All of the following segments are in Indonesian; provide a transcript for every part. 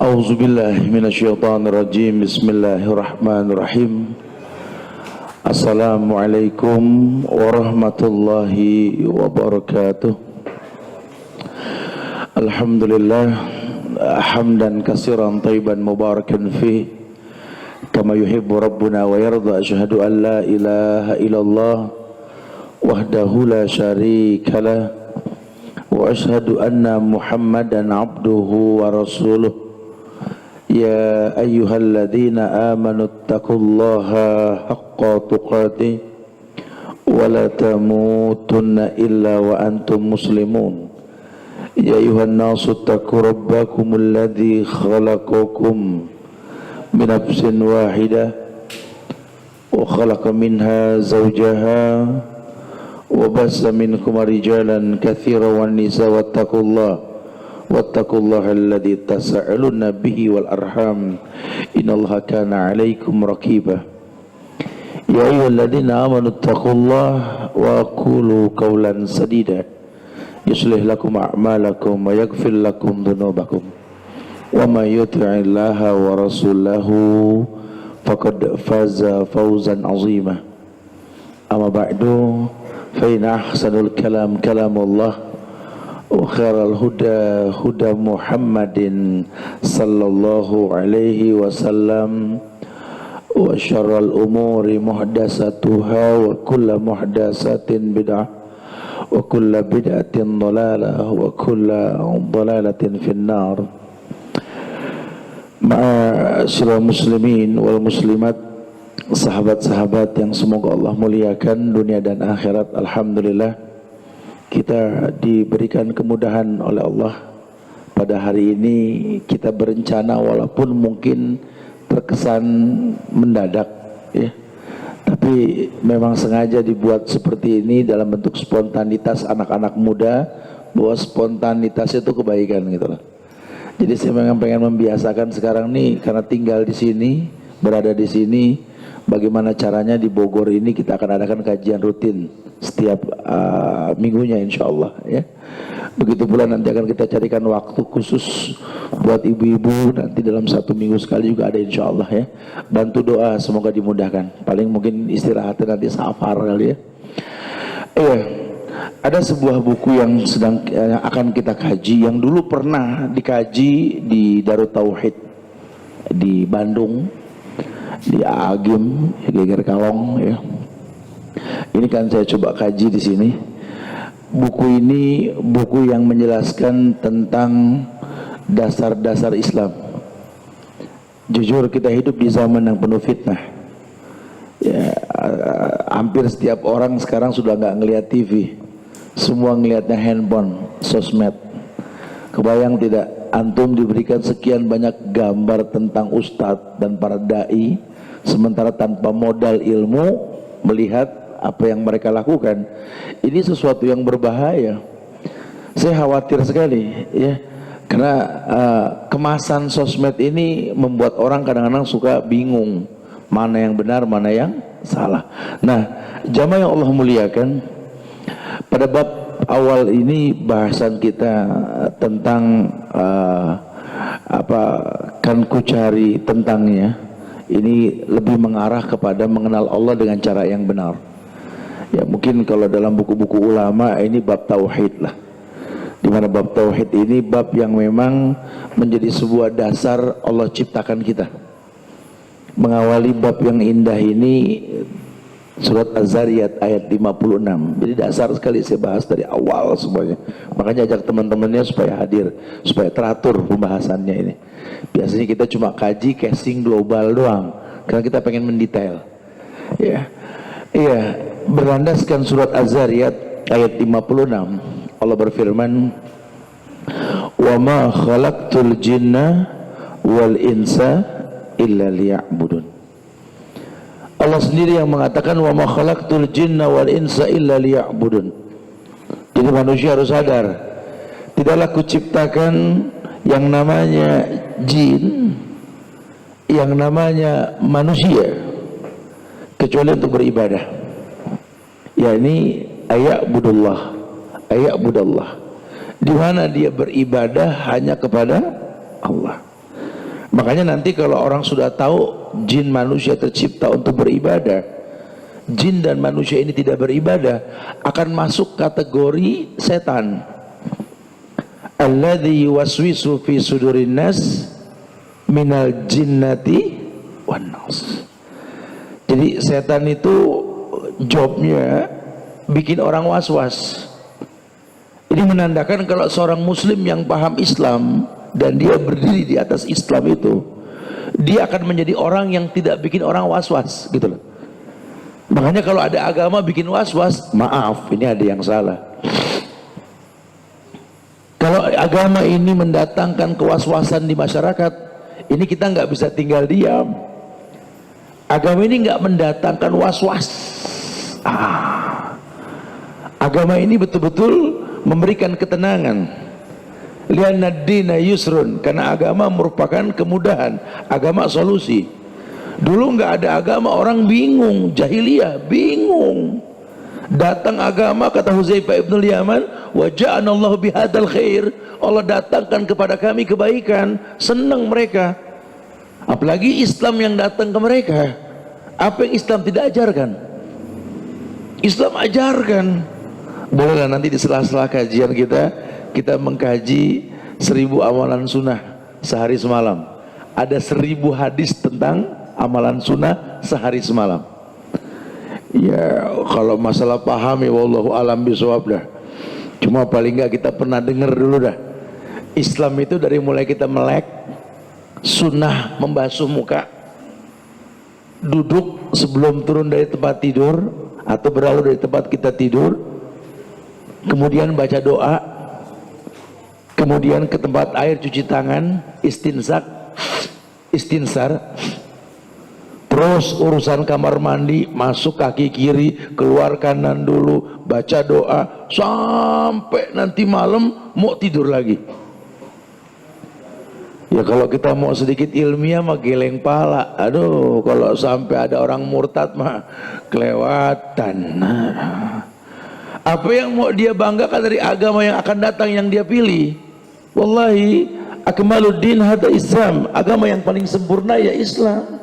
A'udzu billahi minasyaitonir rajim. Bismillahirrahmanirrahim. Assalamualaikum warahmatullahi wabarakatuh. Alhamdulillah hamdan katsiran thayyiban mubarakan fi kama yuhibbu rabbuna wa yarda. Asyhadu an la ilaha illallah wahdahu la syarikalah wa asyhadu anna Muhammadan abduhu wa rasuluh. Ya ayyuhalladzina amanu taqullaha haqqa tuqatih wa la tamutunna illa wa antum muslimun. Ya ayyuhan nasu taqu rabbakumul ladzi khalaqakum min nafsin wahidah wa khalaqa minha zawjaha wa bassa minkum rijalan katsiran wan nisaa wattaqullaha alladzi tasaaluna bihi wal arham innallaha kana 'alaikum raqiba. Ya ayyuhalladzina amanu taqullaha wa qulu qawlan sadida yuslih lakum a'malakum wa yaghfir lakum dhunubakum wa may yuti'illaha wa rasulahu faqad faza fawzan 'azima. Amma ba'du fa inna ahsanal kalam kalamullah wa khairal huda huda Muhammadin sallallahu alaihi wasallam wa syarral umuri muhdatsatuha wa kullu muhdatsatin bid'ah wa kullu bid'atin dhalalah wa kullu dhalalatin finnar. Ma'asyiral muslimin wal muslimat, sahabat-sahabat yang semoga Allah muliakan dunia dan akhirat. Alhamdulillah kita diberikan kemudahan oleh Allah. Pada hari ini kita berencana, walaupun mungkin terkesan mendadak ya, tapi memang sengaja dibuat seperti ini dalam bentuk spontanitas anak-anak muda, bahwa spontanitas itu kebaikan gitu loh. Jadi saya memang pengen membiasakan sekarang nih, karena tinggal di sini, berada di sini, bagaimana caranya di Bogor ini kita akan adakan kajian rutin setiap minggunya insyaallah ya. Begitu pula nanti akan kita carikan waktu khusus buat ibu-ibu, nanti dalam 1 minggu sekali juga ada insyaallah ya. Bantu doa semoga dimudahkan. Paling mungkin istirahatnya nanti safar kali ya. Ada sebuah buku yang sedang akan kita kaji, yang dulu pernah dikaji di Darut Tauhid di Bandung, di Agim, Geger Kalong ya. Ini kan saya coba kaji di sini. Buku ini buku yang menjelaskan tentang dasar-dasar Islam. Jujur kita hidup di zaman yang penuh fitnah. Ya, hampir setiap orang sekarang sudah nggak ngelihat TV, semua ngelihatnya handphone, sosmed. Kebayang tidak, antum diberikan sekian banyak gambar tentang ustadz dan para dai, sementara tanpa modal ilmu melihat apa yang mereka lakukan. Ini sesuatu yang berbahaya. Saya khawatir sekali ya, karena kemasan sosmed ini membuat orang kadang-kadang suka bingung mana yang benar, mana yang salah. Nah, jamaah yang Allah muliakan, pada bab awal ini bahasan kita tentang kan ku cari tentangnya. Ini lebih mengarah kepada mengenal Allah dengan cara yang benar. Ya mungkin kalau dalam buku-buku ulama ini bab tauhid lah, dimana bab tauhid ini bab yang memang menjadi sebuah dasar Allah ciptakan kita. Mengawali bab yang indah ini surat Az-Zariyat ayat 56. Jadi dasar sekali saya bahas dari awal semuanya. Makanya ajak teman-temannya supaya hadir, supaya teratur pembahasannya ini. Biasanya kita cuma kaji casing global doang, karena kita pengen mendetail. Ya. Iya, berlandaskan surat Az-Zariyat ayat 56. Allah berfirman, "Wa ma khalaqtul jinna wal insa illa liya'budun." Allah sendiri yang mengatakan, "Wa ma khalaqtul jinna wal insa illa liya'budun." Jadi manusia harus sadar, tidaklah kuciptakan yang namanya jin, yang namanya manusia kecuali untuk beribadah. Ya, ini aya'budullah, aya'budallah, di mana dia beribadah hanya kepada Allah. Makanya nanti kalau orang sudah tahu jin manusia tercipta untuk beribadah, jin dan manusia ini tidak beribadah, akan masuk kategori setan. Alladzi yuwaswisu fi sudurin nas minal jinnati wan nas. Jadi setan itu jobnya bikin orang was-was. Ini menandakan kalau seorang muslim yang paham Islam dan dia berdiri di atas Islam itu, dia akan menjadi orang yang tidak bikin orang was-was gitu loh. Makanya kalau ada agama bikin was-was, maaf, ini ada yang salah. Kalau agama ini mendatangkan kewas-wasan di masyarakat, ini kita nggak bisa tinggal diam. Agama ini nggak mendatangkan was-was. Agama ini betul-betul memberikan ketenangan. Lianna dina yusrun, karena agama merupakan kemudahan, agama solusi. Dulu nggak ada agama, orang bingung, jahiliyah bingung. Datang agama, kata Huzaifah ibn Yaman, wa ja'ana Allah bihadzal khair, Allah datangkan kepada kami kebaikan, senang mereka. Apalagi Islam yang datang ke mereka. Apa yang Islam tidak ajarkan? Islam ajarkan. Bolehlah nanti di sela-sela kajian kita mengkaji 1000 amalan sunnah sehari semalam. Ada 1000 hadis tentang amalan sunnah sehari semalam. Ya kalau masalah paham ya wallahu alam bisawab dah. Cuma paling enggak kita pernah dengar dulu dah. Islam itu dari mulai kita melek, sunnah membasuh muka, duduk sebelum turun dari tempat tidur atau berlalu dari tempat kita tidur, kemudian baca doa, kemudian ke tempat air cuci tangan, istinsar, terus urusan kamar mandi, masuk kaki kiri, keluar kanan dulu, baca doa, sampai nanti malam mau tidur lagi. Ya kalau kita mau sedikit ilmiah mah geleng pala. Aduh, kalau sampai ada orang murtad mah kelewatan. Nah, apa yang mau dia banggakan dari agama yang akan datang yang dia pilih? Wallahi akmaluddin hada Islam. Agama yang paling sempurna ya Islam.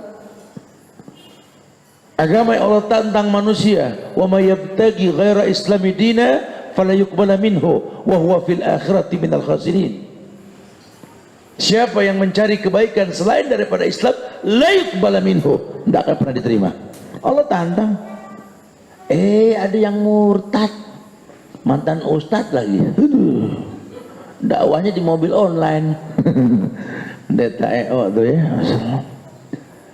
Agama yang Allah tantang manusia, wa may yabtaghi ghaira islami dina fala yuqbala minhu wa huwa fil akhirati minal khasirin. Siapa yang mencari kebaikan selain daripada Islam, la yuqbala minhu, tidak akan pernah diterima. Allah tantang. Ada yang murtad, mantan ustadz lagi. Dakwahnya di mobil online. Data EO tuh ya.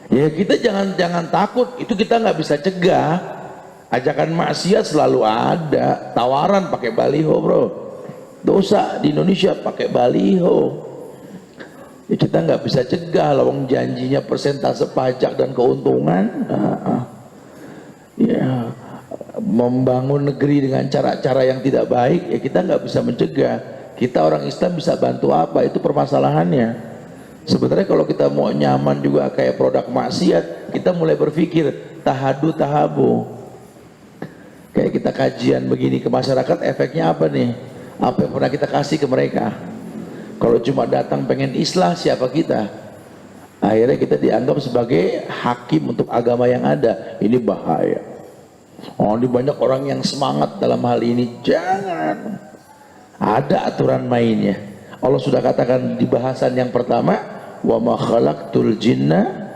Ya kita jangan takut, itu kita nggak bisa cegah. Ajakan maksiat selalu ada, tawaran pakai baliho bro. Dosa di Indonesia pakai baliho. Ya kita nggak bisa cegah, lawang janjinya persentase pajak dan keuntungan. Ya membangun negeri dengan cara-cara yang tidak baik, ya kita nggak bisa mencegah. Kita orang Islam bisa bantu apa? Itu permasalahannya. Sebenarnya kalau kita mau nyaman juga kayak produk maksiat, kita mulai berpikir tahadu tahabu. Kayak kita kajian begini ke masyarakat, efeknya apa nih? Apa yang pernah kita kasih ke mereka? Kalau cuma datang pengen islah, siapa kita? Akhirnya kita dianggap sebagai hakim untuk agama yang ada. Ini bahaya. Oh, ini banyak orang yang semangat dalam hal ini. Jangan. Ada aturan mainnya. Allah sudah katakan di bahasan yang pertama, wa ma khalaqtul jinna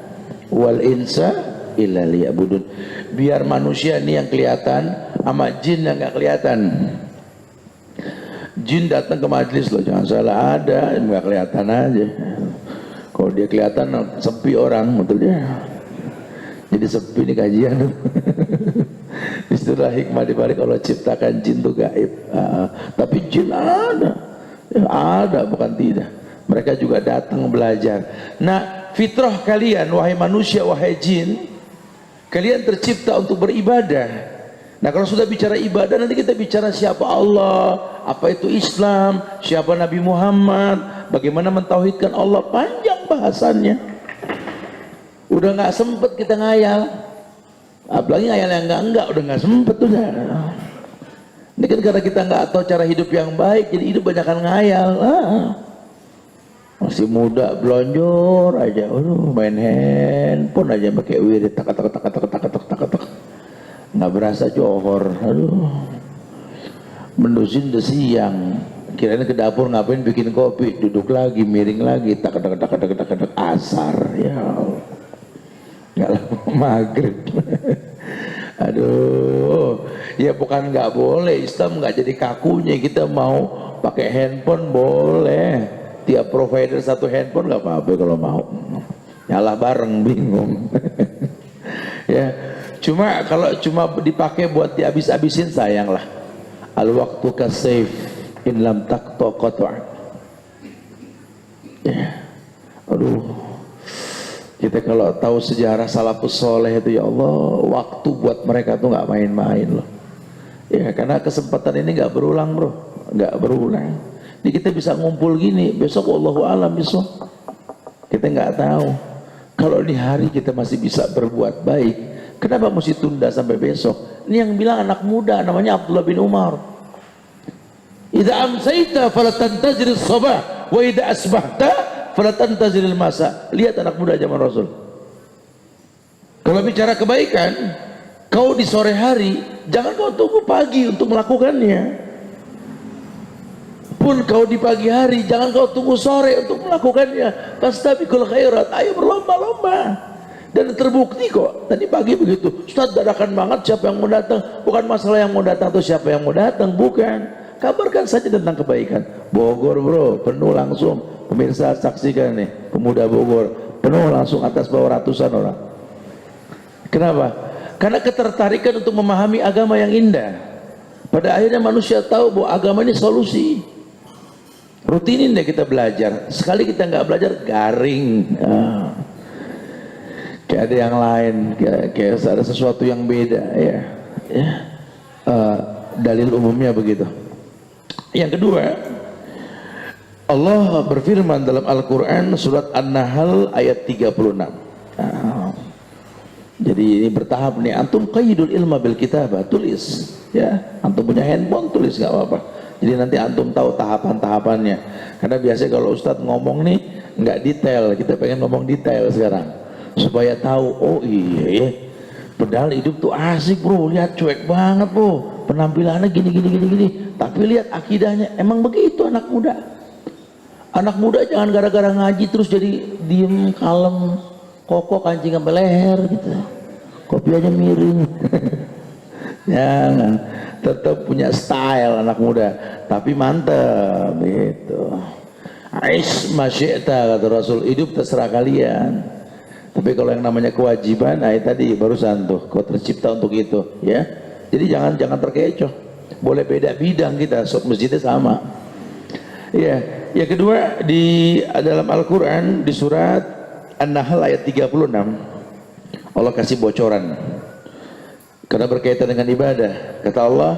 wal insa illa liya'budun. Biar manusia ini yang kelihatan, sama jin yang nggak kelihatan. Jin datang ke majelis loh, jangan salah, ada nggak kelihatan aja. Kalau dia kelihatan sepi orang, betul ya. Jadi sepi nih kajian. Istilah hikmah dibalik Allah ciptakan jin itu gaib. Tapi jin ada, bukan tidak. Mereka juga datang belajar. Nah, fitrah kalian wahai manusia, wahai jin, kalian tercipta untuk beribadah. Nah kalau sudah bicara ibadah, nanti kita bicara siapa Allah, apa itu Islam, siapa Nabi Muhammad, bagaimana mentauhidkan Allah, panjang bahasannya. Udah nggak sempet kita ngayal, apalagi ngayal yang enggak, udah nggak sempet udah. Ini kan karena kita nggak tahu cara hidup yang baik, jadi hidup banyakan ngayal. Masih muda, blonjor aja, main handphone aja pakai wirid, tak tak tak tak tak tak tak tak, nggak berasa johor, mendusin udah siang, kirain ke dapur ngapain bikin kopi, duduk lagi, miring lagi, tak tak tak tak tak tak, asar, ya Allah, nggak lama maghrib. Aduh, ya bukan nggak boleh, Islam nggak jadi kakunya, kita mau pakai handphone boleh. Tiap provider satu handphone nggak apa-apa kalau mau, nyala bareng bingung. Ya, kalau cuma dipakai buat dihabis-habisin sayang lah. Al waktu kasif in lam taqta qat'a. Ya, aduh, kita kalau tahu sejarah salafus soleh itu, ya Allah, waktu buat mereka tuh nggak main-main loh. Ya, karena kesempatan ini nggak berulang bro, nggak berulang. Jadi kita bisa ngumpul gini, besok wallahu alam besok. Kita nggak tahu. Kalau di hari kita masih bisa berbuat baik, kenapa mesti tunda sampai besok? Ini yang bilang anak muda, namanya Abdullah bin Umar. Idza amsayta fala tantazir as-sabah wa idza asbahta fala tantazir al-masa. Lihat anak muda zaman Rasul. Kalau bicara kebaikan, kau di sore hari, jangan kau tunggu pagi untuk melakukannya. Pun kau di pagi hari, jangan kau tunggu sore untuk melakukannya. Fastabiqul khairat, ayo berlomba-lomba. Dan terbukti kok, tadi pagi begitu, Ustaz dadakan banget siapa yang mau datang. Bukan masalah yang mau datang atau siapa yang mau datang, bukan. Kabarkan saja tentang kebaikan. Bogor bro, penuh langsung. Pemirsa saksikan nih, pemuda Bogor, penuh langsung atas bawah ratusan orang. Kenapa? Karena ketertarikan untuk memahami agama yang indah. Pada akhirnya manusia tahu bahwa agama ini solusi. Rutinin deh kita belajar. Sekali kita nggak belajar, garing. Kayak ada yang lain, kayak ada sesuatu yang beda, ya. Dalil umumnya begitu. Yang kedua, Allah berfirman dalam Al-Quran surat An-Nahl ayat 36. Jadi ini bertahap nih. Antum qayyidul ilma bil kitabah, tulis. Ya, antum punya handphone, tulis, nggak apa-apa. Jadi nanti antum tahu tahapan-tahapannya. Karena biasanya kalau Ustadz ngomong nih nggak detail, kita pengen ngomong detail sekarang supaya tahu. Oh iya ya, padahal hidup tuh asik bro, lihat cuek banget bro, penampilannya gini. Tapi lihat akidahnya, emang begitu anak muda. Anak muda jangan gara-gara ngaji terus jadi diem, kalem, kokoh, kancing sampai leher gitu. Kopi aja miring. Jangan, tetap punya style anak muda, tapi mantap gitu. Aish masyi'ta, kata Rasul, hidup terserah kalian. Tapi kalau yang namanya kewajiban, tadi barusan tuh, kau tercipta untuk itu, ya. Jadi jangan terkecoh. Boleh beda bidang kita, masjidnya sama. Ya, yang kedua di dalam Al-Quran di surat An-Nahl ayat 36, Allah kasih bocoran. Karena berkaitan dengan ibadah, kata Allah,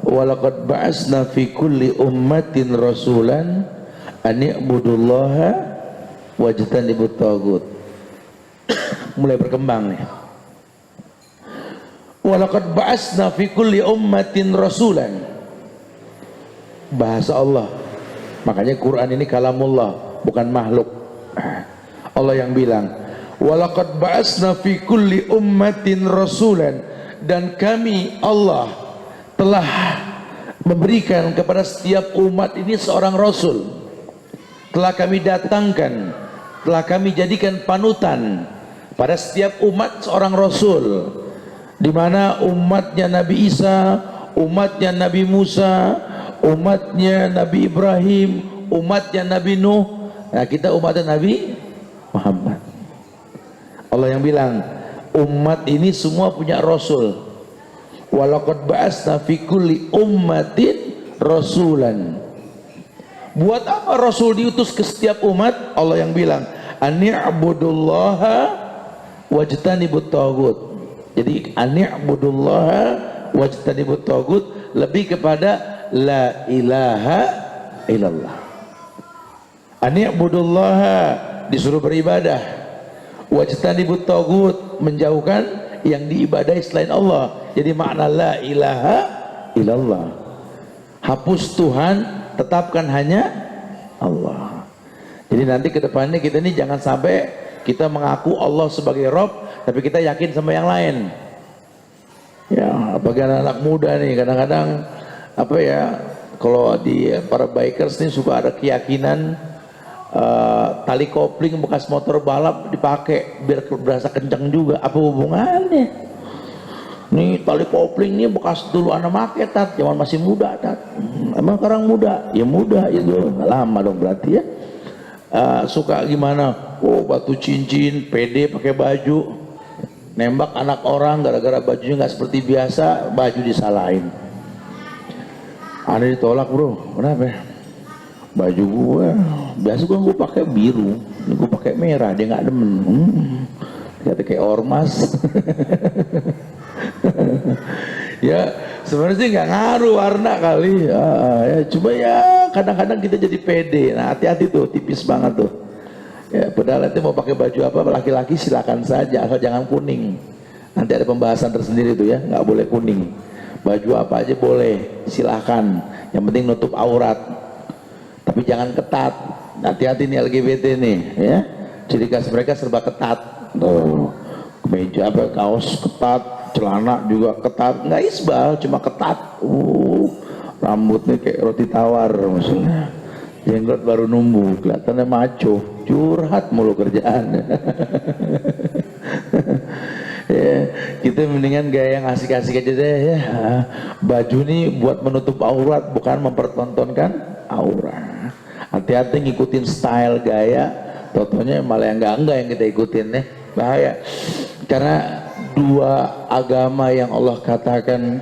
walaqad ba'asna fi kulli ummatin rasulan an i'budullaha wajtanibut taghut. Mulai berkembang nih. Walaqad ba'asna fi kulli ummatin rasulan. Bahasa Allah. Makanya Quran ini kalamullah, bukan makhluk. Allah yang bilang, walaqad ba'asna fi kulli ummatin rasulan. Dan kami Allah telah memberikan kepada setiap umat ini seorang rasul. Telah kami datangkan, telah kami jadikan panutan pada setiap umat seorang rasul. Di mana umatnya Nabi Isa, umatnya Nabi Musa, umatnya Nabi Ibrahim, umatnya Nabi Nuh. Nah, kita umatnya Nabi Muhammad. Allah yang bilang, umat ini semua punya rasul. Walaqad ba'asna fi kulli ummatin rasulan. Buat apa rasul diutus ke setiap umat? Allah yang bilang, ani'budullaha wajtanibut taghut. Jadi ani'budullaha wajtanibut taghut lebih kepada la ilaha illallah. Ani'budullaha disuruh beribadah, wajtanibut taghut menjauhkan yang diibadahi selain Allah. Jadi makna la ilaha illallah, hapus Tuhan, tetapkan hanya Allah. Jadi nanti ke depannya kita ini jangan sampai kita mengaku Allah sebagai Rob, tapi kita yakin sama yang lain. Ya, bagi anak-anak muda nih kadang-kadang apa ya, kalau di para bikers nih suka ada keyakinan tali kopling bekas motor balap dipakai biar berasa kencang juga. Apa hubungannya? Nih tali kopling nih bekas dulu anak make tat, zaman masih muda tat. Emang sekarang muda? Ya muda itu, lama dong berarti ya. Suka gimana? Oh batu cincin, pede pakai baju, nembak anak orang gara-gara bajunya nggak seperti biasa, baju disalahin. Ada ditolak bro, kenapa? Baju gue biasa gue pakai biru, gue pakai merah, dia nggak demen. Kata kayak ormas. Ya sebenarnya sih nggak ngaruh warna kali. Ya cuma ya kadang-kadang kita jadi pede. Nah hati-hati tuh, tipis banget tuh. Ya padahal nanti mau pakai baju apa laki-laki silakan saja, asal jangan kuning. Nanti ada pembahasan tersendiri tuh ya, nggak boleh kuning. Baju apa aja boleh, silahkan. Yang penting nutup aurat. Tapi jangan ketat. Hati-hati nih LGBT nih, ya. Ciri khas mereka serba ketat. Tuh, kemeja apa, kaos ketat, celana juga ketat. Nggak isbal, cuma ketat. Rambutnya kayak roti tawar maksudnya. Jenggot baru numbuh, kelihatannya maco. Curhat mulu kerjaan. Ya, kita mendingan gaya yang asik-asik aja deh ya. Baju nih buat menutup aurat, bukan mempertontonkan aurat. Hati-hati ngikutin style gaya, totonya malah yang enggak yang kita ikutin nih, bahaya. Karena dua agama yang Allah katakan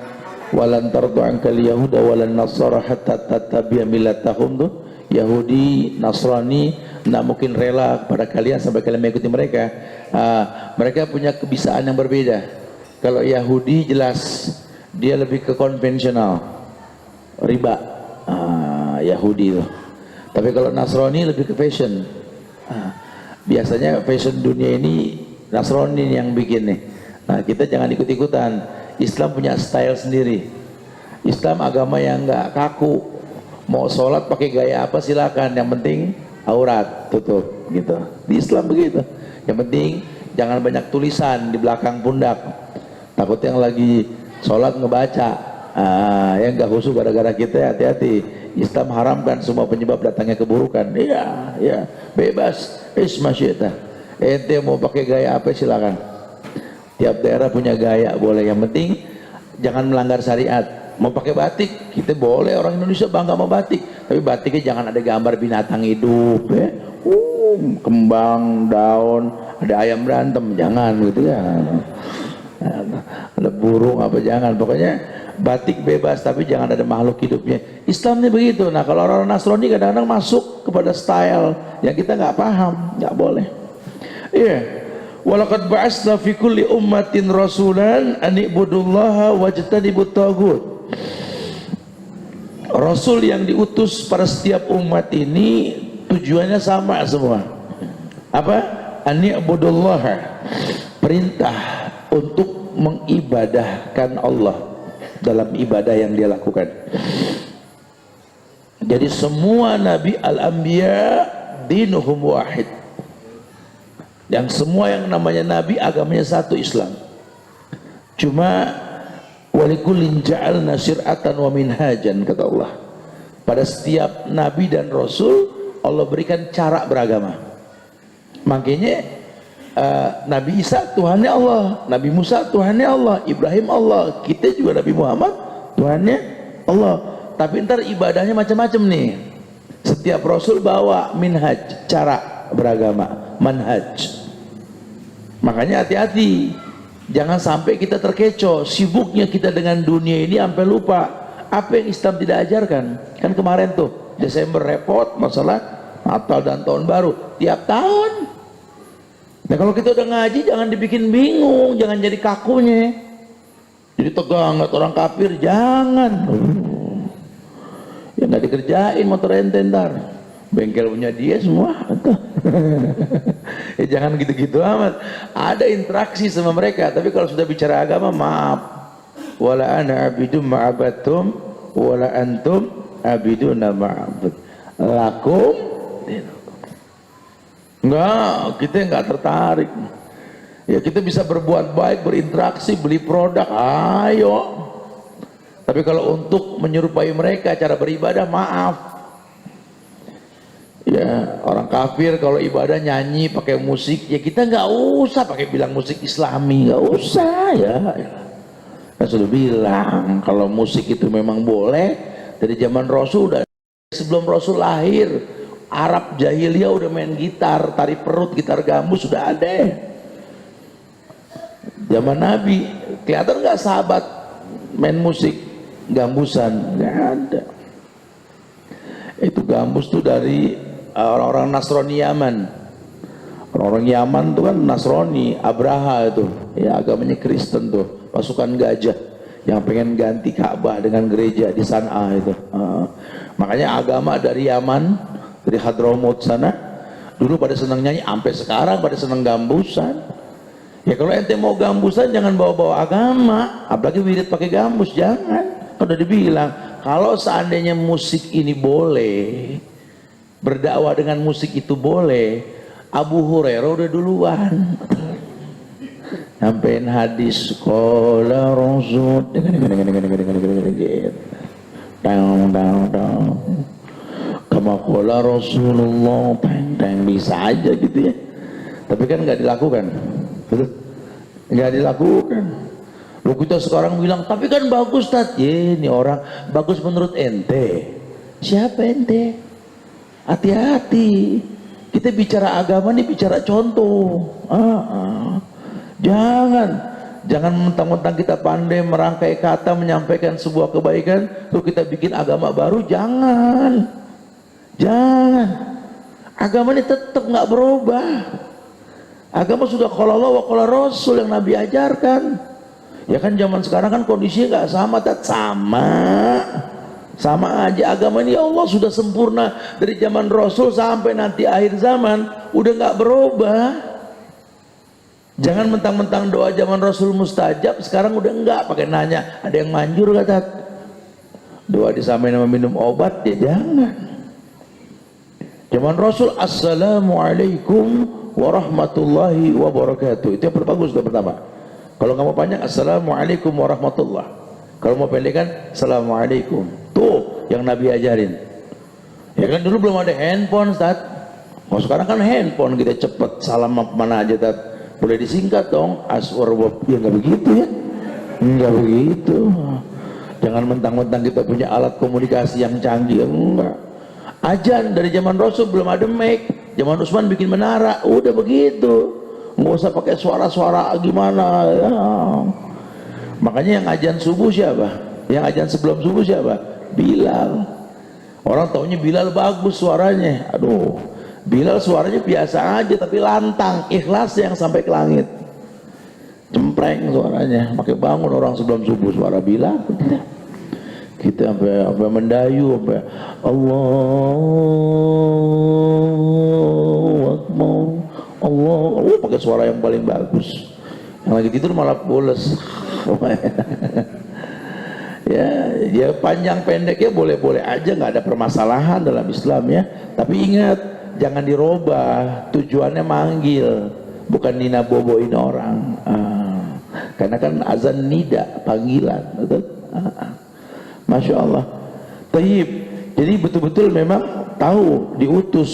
walan tardu ankal yahuda walan nasara hatta tattabi'a millatahum tuh, Yahudi, Nasrani tidak mungkin rela pada kalian sampai kalian mengikuti mereka. Mereka punya kebiasaan yang berbeda. Kalau Yahudi jelas dia lebih ke konvensional, riba, Yahudi itu. Tapi kalau Nasrani lebih ke fashion. Biasanya fashion dunia ini Nasrani yang bikin nih. Nah kita jangan ikut-ikutan. Islam punya style sendiri. Islam agama yang nggak kaku. Mau sholat pakai gaya apa silakan. Yang penting aurat tutup gitu. Di Islam begitu. Yang penting jangan banyak tulisan di belakang pundak. Takut yang lagi sholat ngebaca. Yang nggak khusyuk gara-gara kita, hati-hati. Islam haramkan semua penyebab datangnya keburukan. Iya, ya, bebas. Ismasyita. Ente mau pakai gaya apa silakan. Tiap daerah punya gaya boleh. Yang penting jangan melanggar syariat. Mau pakai batik, kita boleh, orang Indonesia bangga sama batik. Tapi batiknya jangan ada gambar binatang hidup, ya. Kembang, daun, ada ayam berantem, jangan gitu ya. Ada burung apa jangan, pokoknya batik bebas tapi jangan ada makhluk hidupnya. Islam ini begitu. Nah kalau orang Nasrani kadang-kadang masuk kepada style yang kita nggak paham, nggak boleh. Iya. Walaqad ba'atsna fi kulli ummatin rasulan an ibudullaha wajtanibut taghut. Rasul yang diutus pada setiap umat ini tujuannya sama semua. Apa? An ibudullaha. Perintah untuk mengibadahkan Allah dalam ibadah yang dia lakukan. Jadi semua nabi al-anbiya dinuhum wahid. Yang semua yang namanya nabi agamanya satu, Islam. Cuma walikullin ja'alna syir'atan wa minhajan, kata Allah. Pada setiap nabi dan rasul Allah berikan cara beragama. Makanya Nabi Isa Tuhannya Allah, Nabi Musa Tuhannya Allah, Ibrahim Allah, kita juga Nabi Muhammad Tuhannya Allah. Tapi ntar ibadahnya macam-macam nih. Setiap rasul bawa minhaj, cara beragama, manhaj. Makanya hati-hati, jangan sampai kita terkecoh. Sibuknya kita dengan dunia ini sampai lupa apa yang Islam tidak ajarkan. Kan kemarin tuh Desember repot masalah Natal dan Tahun Baru tiap tahun. Nah kalau kita udah ngaji jangan dibikin bingung, jangan jadi kakunya, jadi tegang lihat orang kafir, jangan. Ya nggak dikerjain motor ente ntar, bengkel punya dia semua. Ya jangan gitu-gitu amat. Ada interaksi sama mereka, tapi kalau sudah bicara agama, maaf. Wala ana abidum ma'abatum, wala antum abiduna ma'abud. Lakum. Enggak, kita nggak tertarik. Ya kita bisa berbuat baik, berinteraksi, beli produk, ayo. Tapi kalau untuk menyerupai mereka cara beribadah, maaf. Ya orang kafir kalau ibadah nyanyi pakai musik, ya kita nggak usah pakai bilang musik Islami, nggak usah ya. Saya sudah bilang kalau musik itu memang boleh dari zaman Rasul, udah sebelum Rasul lahir. Arab jahiliyah udah main gitar, tari perut, gitar gambus sudah ada. Zaman Nabi kelihatan nggak sahabat main musik gambusan? Nggak ada. Itu gambus tuh dari orang-orang Nasrani Yaman. Orang-orang Yaman tuh kan Nasrani, Abraha itu, ya agamanya Kristen tuh, pasukan gajah yang pengen ganti Ka'bah dengan gereja di San'a itu. Makanya agama dari Yaman, dari Hadramaut sana, dulu pada senang nyanyi, sampai sekarang pada senang gambusan. Ya kalau ente mau gambusan jangan bawa-bawa agama, apalagi wirid pakai gambus, jangan. Kan udah dibilang, kalau seandainya musik ini boleh, berdakwah dengan musik itu boleh, Abu Hurairah udah duluan nyampein hadis qala rasul kama qala Rasulullah, bisa aja gitu ya. Tapi kan nggak dilakukan, betul? Nggak dilakukan. Lu kita sekarang bilang, tapi kan bagus Tat. Ya, ini orang bagus menurut ente. Siapa ente? Hati-hati. Kita bicara agama nih, bicara contoh. Jangan mentang-mentang kita pandai merangkai kata, menyampaikan sebuah kebaikan, lalu kita bikin agama baru. Jangan. Agama ini tetap nggak berubah. Agama sudah qala Allah wa qala Rasul yang Nabi ajarkan. Ya kan zaman sekarang kan kondisinya nggak sama, Tat. Sama aja. Agama ini Allah sudah sempurna dari zaman Rasul sampai nanti akhir zaman, udah nggak berubah. Jangan mentang-mentang doa zaman Rasul mustajab, sekarang udah enggak, pakai nanya ada yang manjur kata doa disamain sama minum obat, ya jangan. Zaman Rasul assalamualaikum warahmatullahi wabarakatuh, itu yang bagus itu pertama. Kalau nggak mau panjang assalamualaikum warahmatullah, kalau mau pendek kan assalamualaikum. Tuh yang Nabi ajarin. Ya kan dulu belum ada handphone, Ustaz. Mau sekarang kan handphone, kita cepet salam mana aja, Ustaz. Boleh disingkat dong, aswar wab. Ya nggak begitu ya, nggak begitu. Jangan mentang-mentang kita punya alat komunikasi yang canggih, enggak. Ajan dari zaman Rasul belum ada mic, zaman Utsman bikin menara, udah begitu. Nggak usah pakai suara-suara gimana ya. Makanya yang ajan subuh siapa? Yang ajan sebelum subuh siapa? Bilal. Orang taunya Bilal bagus suaranya, aduh. Bilal suaranya biasa aja tapi lantang, ikhlas yang sampai ke langit. Cempreng suaranya, pakai bangun orang sebelum subuh suara Bilal. Kita sampai mendayu, sampai Allahu Akbar, Allah, pakai suara yang paling bagus. Yang lagi tidur malah boles. Ya panjang pendeknya boleh-boleh aja, nggak ada permasalahan dalam Islam ya. Tapi ingat, jangan dirubah, tujuannya manggil, bukan nina boboin orang. Karena kan azan nida, panggilan, betul? Masya Allah. Taib. Jadi betul-betul memang tahu diutus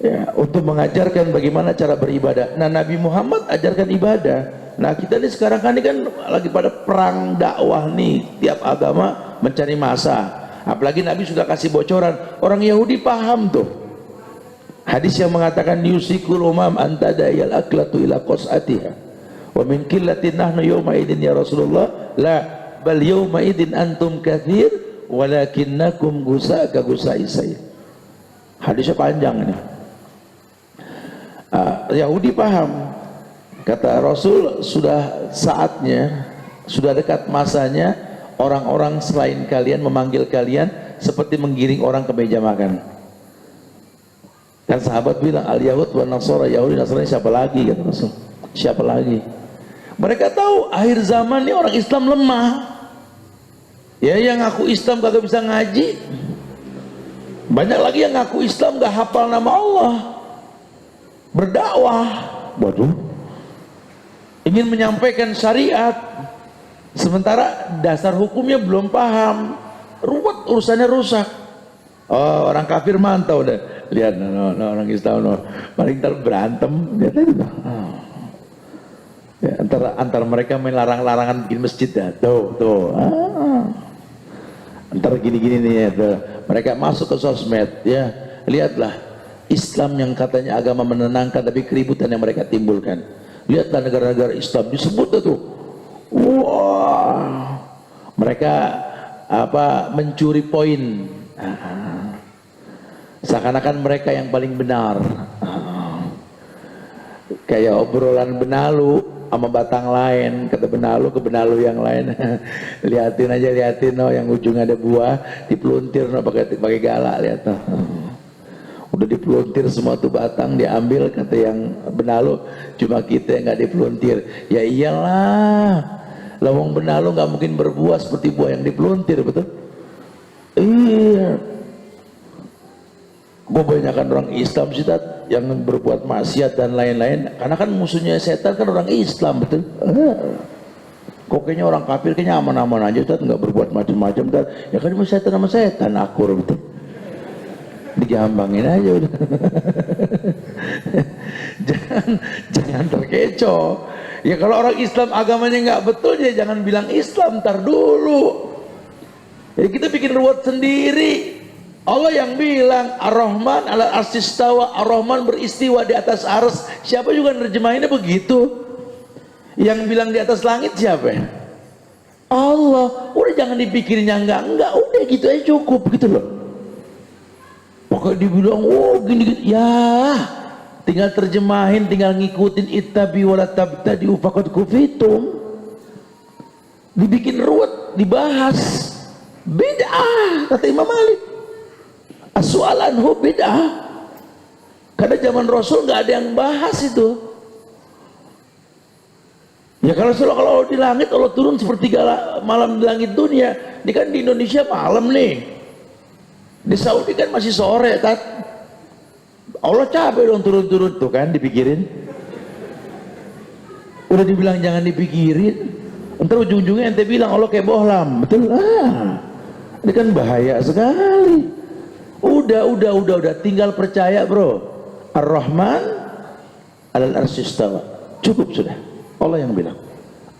ya, untuk mengajarkan bagaimana cara beribadah. Nah Nabi Muhammad ajarkan ibadah. Nah kita ini sekarang kan lagi pada perang dakwah nih, tiap agama mencari masa. Apalagi Nabi sudah kasih bocoran, orang Yahudi paham tuh hadis yang mengatakan yusikul umam antadayal aklatu ila qas'atiha wa min qillatin nahnu yawma idin ya Rasulullah la bal yawma idin antum kathir walakinnakum gusa ka gusa isai. Hadisnya panjang ini. Yahudi paham, kata Rasul, sudah saatnya, sudah dekat masanya orang-orang selain kalian memanggil kalian seperti menggiring orang ke meja makan. Kan sahabat bilang al-Yahud wa Nasara, Yahudi Nasrani siapa lagi, kata Rasul. Siapa lagi? Mereka tahu akhir zaman ini orang Islam lemah. Ya yang ngaku Islam kagak bisa ngaji. Banyak lagi yang ngaku Islam gak hafal nama Allah. berdakwah, waduh, ingin menyampaikan syariat, sementara dasar hukumnya belum paham, ruwet, urusannya rusak. Oh, orang kafir mantau deh, lihat orang Islam paling berantem, lihat aja. Ya, antara mereka main larang-larangan bikin masjid ya, tuh. Antara gini-gini nih ya, tuh. Mereka masuk ke sosmed ya, lihatlah Islam yang katanya agama menenangkan, tapi keributan yang mereka timbulkan. Lihatlah negara-negara Islam disebut itu, wah, mereka mencuri poin, seakan-akan mereka yang paling benar, kayak obrolan benalu sama batang lain, kata benalu ke benalu yang lain. liatin yang ujungnya ada buah, dipeluntir pakai galak, lihat tuh. Udah dipeluntir semua tuh batang, diambil, kata yang benalu, cuma kita yang nggak dipeluntir. Ya iyalah, lawang benalu nggak mungkin berbuah seperti buah yang dipeluntir, betul? Iya. Kebanyakan orang Islam sih yang berbuat maksiat dan lain-lain, karena kan musuhnya setan kan orang Islam, betul? Kok kayaknya orang kafir kayaknya aman-aman aja, nggak berbuat macam-macam, ya kan setan sama setan akur, betul? Digambangin aja udah. jangan terkecoh. Ya kalau orang Islam agamanya nggak betul, ya jangan bilang Islam, ntar dulu. Jadi kita bikin ruwet sendiri. Allah yang bilang Ar-Rahman 'alal arsy istawa, Ar-Rahman beristiwa di atas ars. Siapa juga nerjemahinnya begitu. Yang bilang di atas langit siapa? Allah. Udah jangan dipikirin enggak, udah gitu aja cukup gitu loh. Pokoknya dibilang oh gini, ya tinggal terjemahin, tinggal ngikutin, ittabi wala tabtadi'u faqad kufitum. Dibikin ruwet, dibahas bid'ah, kata Imam Malik. As-su'alanhu bid'ah. Karena zaman Rasul nggak ada yang bahas itu. Ya kalau di langit Allah turun sepertiga malam di langit dunia. Ini kan di Indonesia malam nih. Di Saudi kan masih sore, tat. Allah capek dong turun-turun tuh kan, dipikirin. Udah dibilang jangan dipikirin, ntar ujung-ujungnya ente bilang Allah kayak bohlam, betul? Ini kan bahaya sekali. Udah, tinggal percaya bro. Ar-Rahman 'alal arsy istawa. Cukup sudah. Allah yang bilang.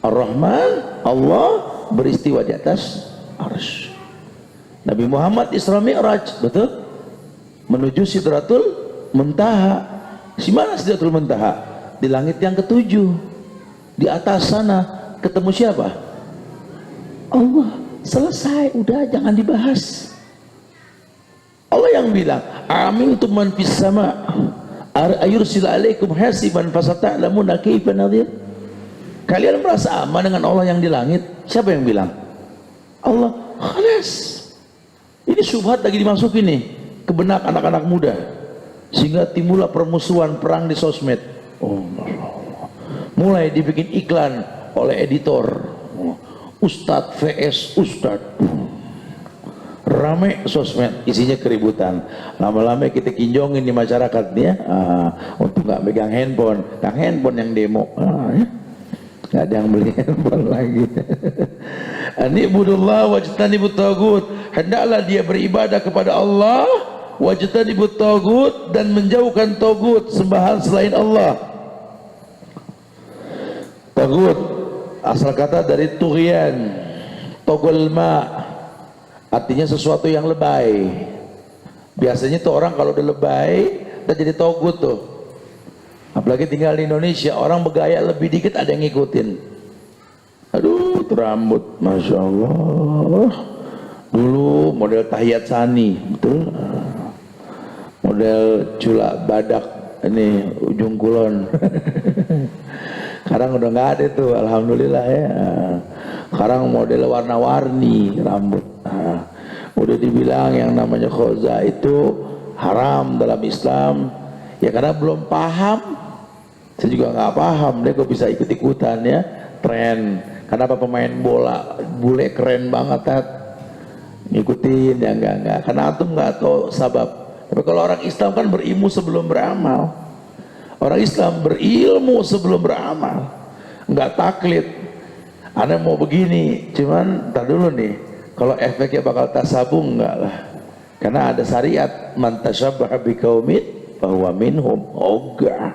Ar-Rahman, Allah beristiwa di atas arsy. Nabi Muhammad Isra Mi'raj, betul? Menuju Sidratul Muntaha. Di mana Sidratul Muntaha? Di langit yang ketujuh. Di atas sana ketemu siapa? Allah. Selesai, udah jangan dibahas. Allah yang bilang, "Amintum man fis sama' ayursil alaikum hasiban fasata'lamuna kaifa nadhir." Kalian merasa aman dengan Allah yang di langit? Siapa yang bilang? Allah. Khalas. Ini syubhat lagi dimasukin nih ke benak anak-anak muda, sehingga timbullah permusuhan, perang di sosmed. Oh, Masya Allah. Mulai dibikin iklan oleh editor, Ustadz vs Ustadz. Rame sosmed, isinya keributan. Lama-lama kita kinjongin di masyarakat ya, untuk nggak megang handphone, yang handphone yang demo. Ya. Nggak ada yang beli handphone lagi. Anibudullah wajtanibut tagut. Hendaklah dia beribadah kepada Allah, wajtanibut tagut, dan menjauhkan tagut, sembahan selain Allah. Tagut asal kata dari tughyan, togol ma, artinya sesuatu yang lebay. Biasanya tuh orang kalau udah lebay udah jadi togut tuh. Apalagi tinggal di Indonesia, orang bergaya lebih dikit ada yang ngikutin. Aduh, itu rambut, Masya Allah. Dulu model Tahiyat Sani, betul? Model culak badak, ini ujung kulon. Sekarang udah nggak ada tuh, alhamdulillah ya. Sekarang model warna-warni rambut. Udah dibilang yang namanya khoza itu haram dalam Islam. Ya karena belum paham. Saya juga nggak paham deh kok bisa ikut-ikutan ya, tren. Kenapa pemain bola bule keren banget, Tat? Ngikutin ya enggak. Karena antum nggak tahu sabab. Tapi kalau orang Islam kan berilmu sebelum beramal. Orang Islam berilmu sebelum beramal, nggak taklid. Anda mau begini, cuman ntar dulu nih, kalau efeknya bakal tasabung enggak lah. Karena ada syariat, man tasyabbaha biqaumin fahuwa minhum. Ogah.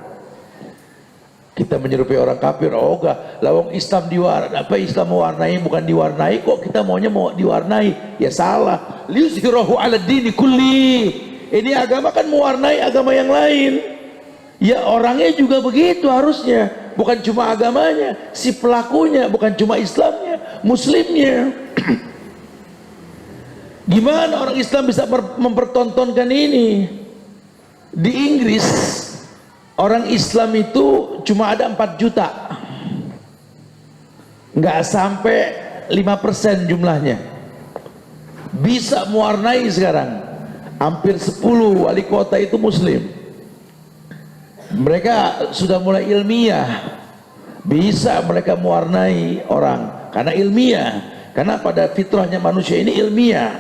Kita menyerupai orang kafir, ogah. Lawang Islam diwarnai, apa Islam mewarnai bukan diwarnai, kok kita maunya mau diwarnai? Ya salah. Liyuzhirahu 'ala dini kulli. Ini agama kan mewarnai agama yang lain. Ya orangnya juga begitu harusnya, bukan cuma agamanya, si pelakunya, bukan cuma Islamnya, Muslimnya. Gimana orang Islam bisa mempertontonkan ini? Di Inggris orang Islam itu cuma ada 4 juta, nggak sampai 5% jumlahnya. Bisa mewarnai sekarang, hampir 10 wali kota itu Muslim. Mereka sudah mulai ilmiah, bisa mereka mewarnai orang karena ilmiah, karena pada fitrahnya manusia ini ilmiah.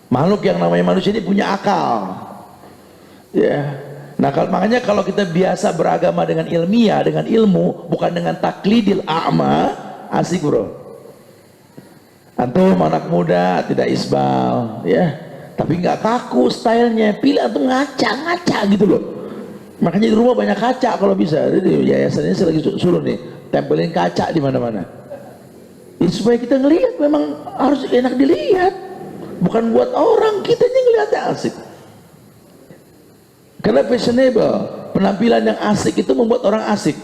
Makhluk yang namanya manusia ini punya akal, ya. Nah makanya kalau kita biasa beragama dengan ilmiah, dengan ilmu, bukan dengan taklidil a'ma, asik bro. Antum anak muda tidak isbal, ya, tapi nggak kaku stylenya, pilih antum ngaca gitu loh. Makanya di rumah banyak kaca kalau bisa. Jadi yayasan ini saya lagi suruh nih, tempelin kaca di mana-mana. Ini supaya kita ngelihat, memang harus enak dilihat. Bukan buat orang, kita yang ngeliatnya asik. Karena fashionable, penampilan yang asik itu membuat orang asik.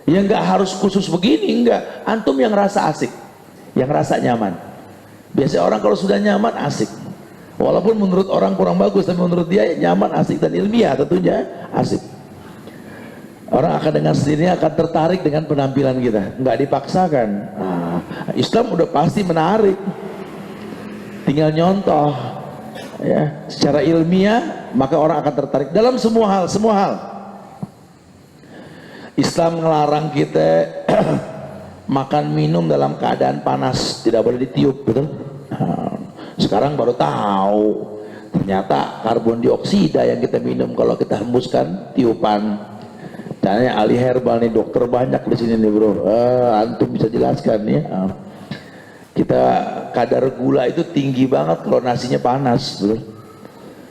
Yang nggak harus khusus begini, enggak. Antum yang rasa asik, yang rasa nyaman. Biasanya orang kalau sudah nyaman asik. Walaupun menurut orang kurang bagus, tapi menurut dia nyaman, asik, dan ilmiah tentunya asik. Orang akan dengan sendirinya akan tertarik dengan penampilan kita, nggak dipaksakan. Islam udah pasti menarik, tinggal nyontoh, ya. Secara ilmiah maka orang akan tertarik dalam semua hal. Islam melarang kita makan minum dalam keadaan panas, tidak boleh ditiup, betul? Sekarang baru tahu ternyata karbon dioksida yang kita minum kalau kita hembuskan tiupan. Caranya ahli herbal nih, dokter banyak di sini nih bro. Antum bisa jelaskan ya. Kita kadar gula itu tinggi banget kalau nasinya panas, bro.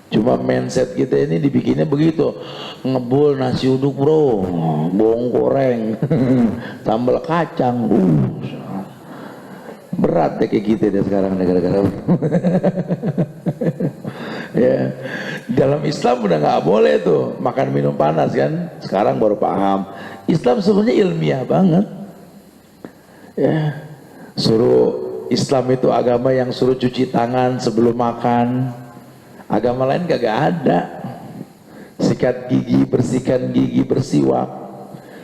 Cuma mindset kita ini dibikinnya begitu, ngebul nasi uduk bro, bawang goreng, sambal kacang, berat deh kayak gitu deh sekarang negara-negara. Ya, dalam Islam udah nggak boleh tuh makan minum panas kan. Sekarang baru paham. Islam sebenarnya ilmiah banget. Ya, suruh Islam itu agama yang suruh cuci tangan sebelum makan. Agama lain kagak ada. Sikat gigi, bersihkan gigi, bersiwak.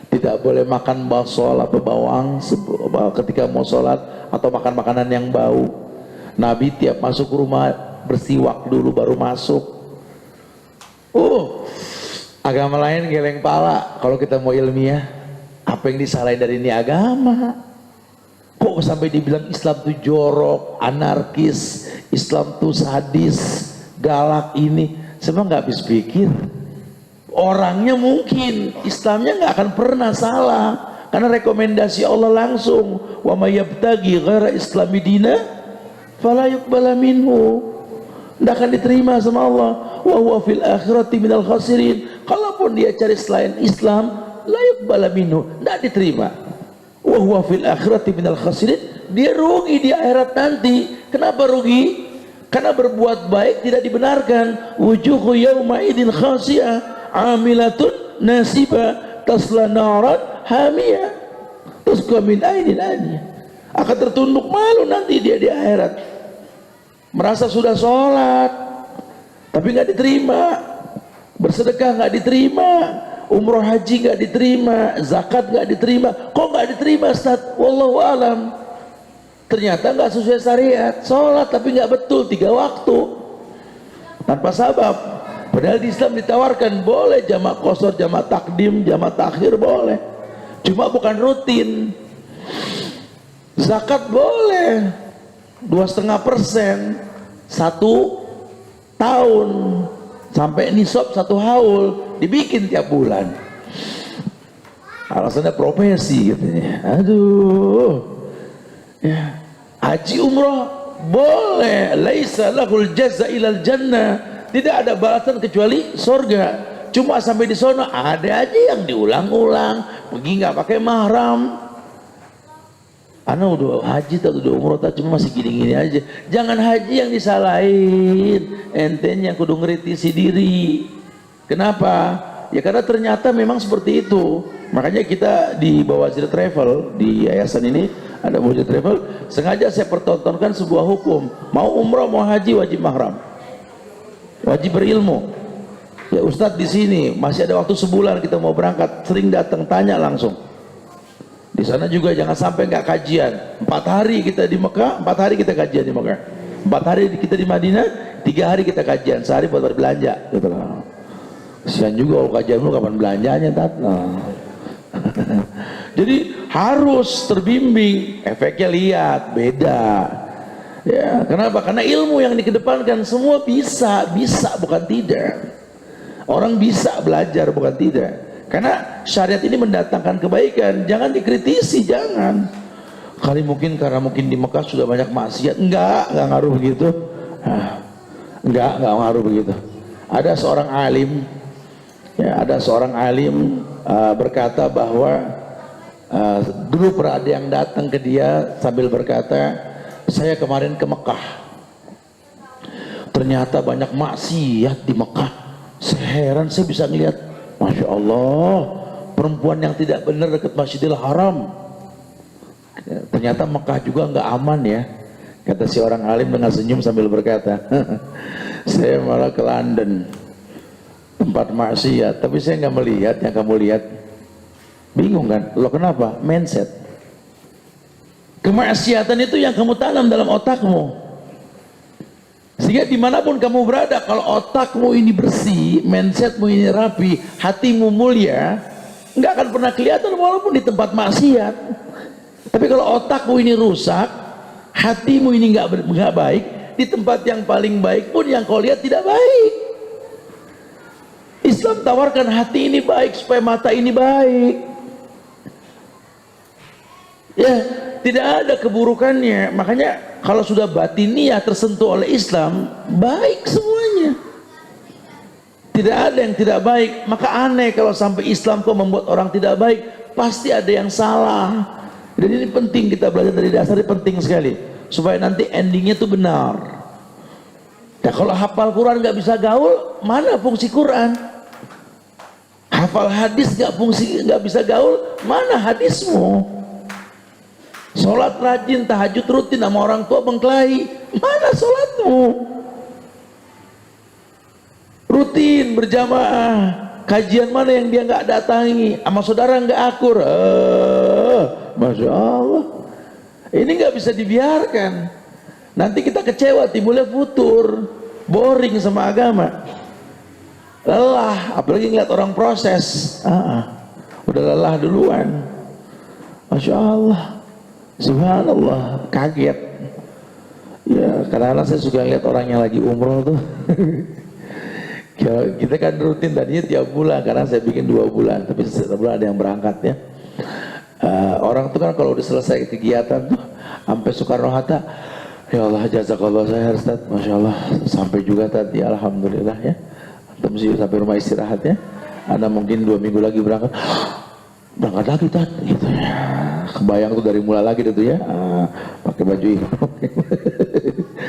Tidak boleh makan basol atau bawang ketika mau sholat, atau makan makanan yang bau. Nabi tiap masuk rumah bersiwak dulu baru masuk. Agama lain geleng pala. Kalau kita mau ilmiah, apa yang disalahin dari ini agama? Kok sampai dibilang Islam tuh jorok, anarkis, Islam tuh sadis, galak ini? Semua nggak habis pikir. Orangnya mungkin, Islamnya nggak akan pernah salah, karena rekomendasi Allah langsung, wa may yabtaghi ghaira islami dina fala yuqbala minhu. Tidak akan diterima sama Allah. Wa huwa fil akhirati minal khasirin. Kalaupun dia cari selain Islam, la yuqbala minhu, tidak diterima. Wa huwa fil akhirati minal khasirin, dia rugi di akhirat nanti. Kenapa rugi? Karena berbuat baik tidak dibenarkan. Wujuhu yawma idin khasiyah amilatun nasibah tasla naran hamiyah tusqa min ainin aniyah. Akan tertunduk malu nanti dia di akhirat. Merasa sudah sholat tapi nggak diterima, bersedekah nggak diterima, umroh haji nggak diterima, zakat nggak diterima. Kok nggak diterima Ustaz? Wallahu alam. Ternyata nggak sesuai syariat. Sholat tapi nggak betul 3 waktu tanpa sabab. Padahal di Islam ditawarkan boleh jamak qashar, jamak takdim, jamak takhir boleh, cuma bukan rutin. Zakat boleh 2,5% 1 tahun sampai nisab 1 haul, dibikin tiap bulan. Alasannya profesi katanya. Aduh. Ya. Haji umroh boleh, laisa lahul jaza ilal jannah. Tidak ada balasan kecuali surga. Cuma sampai di sana ada aja yang diulang-ulang, pergi nggak pakai mahram. Ana udah haji tak udah umroh tak, cuma masih gini-gini aja. Jangan haji yang disalahin, entenya kudu ngeritisi diri. Kenapa? Ya karena ternyata memang seperti itu. Makanya kita di Bawazir Travel, di yayasan ini ada Bawazir Travel, sengaja saya pertontonkan sebuah hukum. Mau umroh mau haji wajib mahram, wajib berilmu. Ya Ustadz di sini masih ada waktu sebulan kita mau berangkat, sering datang tanya langsung. Di sana juga jangan sampai nggak kajian. 4 hari kita di Mekah, 4 hari kita kajian di Mekah. 4 hari kita di Madinah, 3 hari kita kajian, sehari buat berbelanja. Gitu lah. Kesian juga kalau kajian lu kapan belanjanya tat. Nah. Jadi harus terbimbing, efeknya lihat beda. Ya, kenapa? Karena ilmu yang dikedepankan semua bisa bukan tidak. Orang bisa belajar bukan tidak. Karena syariat ini mendatangkan kebaikan. Jangan dikritisi, jangan. Kali mungkin karena mungkin di Mekah sudah banyak maksiat. Enggak ngaruh begitu. Enggak ngaruh begitu. Ada seorang alim, ya, berkata bahwa dulu pernah ada yang datang ke dia sambil berkata, saya kemarin ke Mekah, ternyata banyak maksiat di Mekah. Saya heran, saya bisa ngelihat, Masya Allah, perempuan yang tidak benar dekat Masjidil Haram. Ternyata Mekah juga nggak aman ya. Kata si orang alim dengan senyum sambil berkata, saya malah ke London, tempat maksiat, tapi saya nggak melihat yang kamu lihat. Bingung kan? Lo kenapa? Mindset. Kemaksiatan itu yang kamu tanam dalam otakmu. Sehingga dimanapun kamu berada, kalau otakmu ini bersih, mindsetmu ini rapi, hatimu mulia, nggak akan pernah kelihatan walaupun di tempat maksiat. Tapi kalau otakmu ini rusak, hatimu ini nggak baik, di tempat yang paling baik pun yang kau lihat tidak baik. Islam tawarkan hati ini baik supaya mata ini baik. Ya, tidak ada keburukannya. Makanya kalau sudah batiniah tersentuh oleh Islam, baik semuanya. Tidak ada yang tidak baik. Maka aneh kalau sampai Islam kok membuat orang tidak baik. Pasti ada yang salah. Dan ini penting kita belajar dari dasar, ini penting sekali. Supaya nanti endingnya itu benar. Ya kalau hafal Quran nggak bisa gaul, mana fungsi Quran? Hafal hadis nggak bisa gaul, mana hadismu? Sholat rajin, tahajud rutin sama orang tua bengkelahi, mana sholatmu? Rutin berjamaah, kajian mana yang dia nggak datangi, sama saudara nggak akur, Masya Allah, ini nggak bisa dibiarkan. Nanti kita kecewa, timbulnya futur, boring sama agama, lelah, apalagi ngeliat orang proses, udah lelah duluan, Masya Allah. Subhanallah, kaget. Ya, kadang-kadang saya suka lihat orang yang lagi umroh tuh. Kita kan rutin tadinya tiap bulan, karena saya bikin 2 bulan, tapi setiap bulan ada yang berangkat ya. Orang tuh kan kalau udah selesai kegiatan tuh, sampai Soekarno-Hatta, ya Allah jazakallah saya Ustaz, Masya Allah, sampai juga tadi, alhamdulillah ya. Mesti sampai rumah istirahat ya. Anda mungkin 2 minggu lagi berangkat lagi gitu ya. Kebayang tuh dari mulai lagi itu ya, pakai baju ini.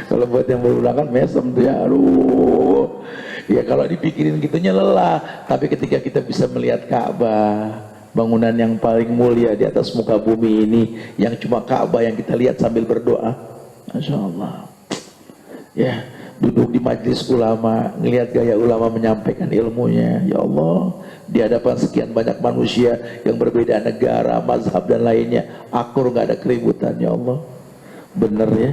Kalau buat yang baru berangkat mesem tuh ya, aduh. Ya kalau dipikirin gitunya lelah. Tapi ketika kita bisa melihat Ka'bah, bangunan yang paling mulia di atas muka bumi ini, yang cuma Ka'bah yang kita lihat sambil berdoa, Masya Allah. Ya, duduk di majelis ulama, ngelihat gaya ulama menyampaikan ilmunya, ya Allah. Di hadapan sekian banyak manusia yang berbeda negara, mazhab dan lainnya, akur, nggak ada keributan, ya Allah. Bener ya.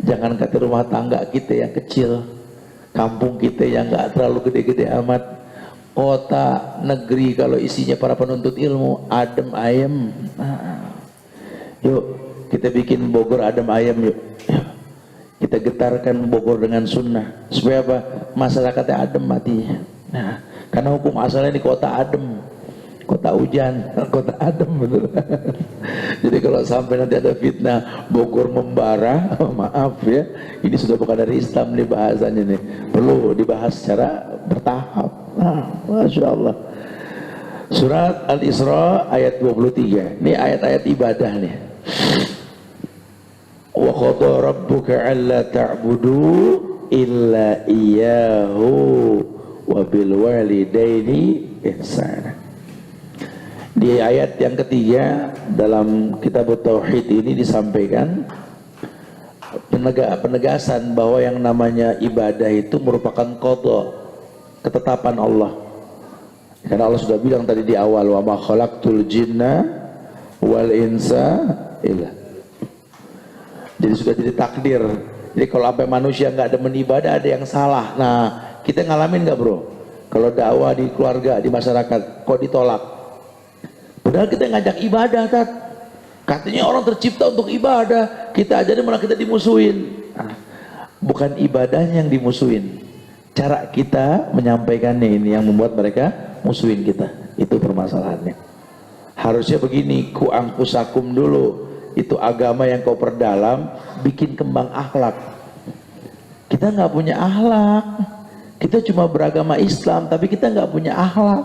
Jangan kata rumah tangga kita yang kecil, kampung kita yang nggak terlalu gede-gede amat, kota negeri kalau isinya para penuntut ilmu adem ayem. Yuk kita bikin Bogor adem ayem, yuk. Kita getarkan Bogor dengan sunnah supaya apa? Masyarakatnya adem matinya. Nah, karena hukum asalnya di kota adem, kota hujan, kota adem betul. Jadi kalau sampai nanti ada fitnah Bogor membara, maaf ya, ini sudah bukan dari Islam nih bahasanya nih, perlu dibahas secara bertahap. Masya Allah. Surat Al-Isra ayat 23. Ini ayat-ayat ibadah nih. Wa qada rabbuka alla ta'budu illa iyyahu wa bil walidaini ihsana. Di ayat yang ketiga dalam kitab Tauhid ini disampaikan penegasan bahwa yang namanya ibadah itu merupakan qada, ketetapan Allah. Karena Allah sudah bilang tadi di awal, wa ma khalaqtul jinna wal insa illa. Jadi sudah jadi takdir. Jadi kalau sampai manusia nggak demen ibadah, ada yang salah. Nah, kita ngalamin nggak bro? Kalau dakwah di keluarga, di masyarakat, kok ditolak? Padahal kita ngajak ibadah, tat. Katanya orang tercipta untuk ibadah. Kita aja malah kita dimusuhin. Nah, bukan ibadahnya yang dimusuhin, cara kita menyampaikannya ini yang membuat mereka musuhin kita. Itu permasalahannya. Harusnya begini, ku angkusakum dulu. Itu agama yang kau perdalam, bikin kembang akhlak. Kita nggak punya akhlak. Kita cuma beragama Islam, tapi kita nggak punya akhlak.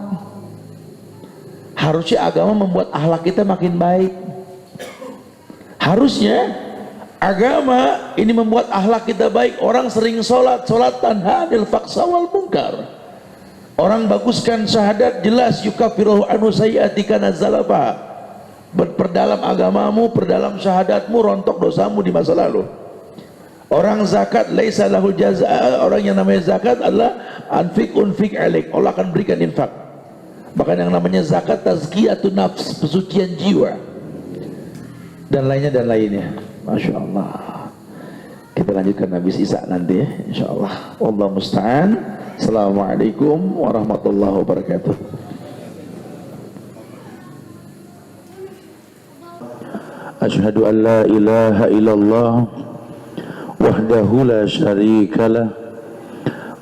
Harusnya agama membuat akhlak kita makin baik. Harusnya agama ini membuat akhlak kita baik. Orang sering sholat tanha anil fahsya wal munkar. Orang baguskan syahadat, jelas yukafiruhu anhu sayyi'atika nazalaba. Perdalam agamamu, perdalam syahadatmu, rontok dosamu di masa lalu. Orang zakat laisa lahu jazaa, orang yang namanya zakat adalah unfik alaik, Allah akan berikan infak. Bahkan yang namanya zakat tazkiyatun nafs, pesucian jiwa. Dan lainnya. Masya Allah. Kita lanjutkan habis Isya nanti ya, insyaallah. Wallahu musta'an. Assalamualaikum warahmatullahi wabarakatuh. Asyhadu an la ilaha illallah wahdahu la syarika lah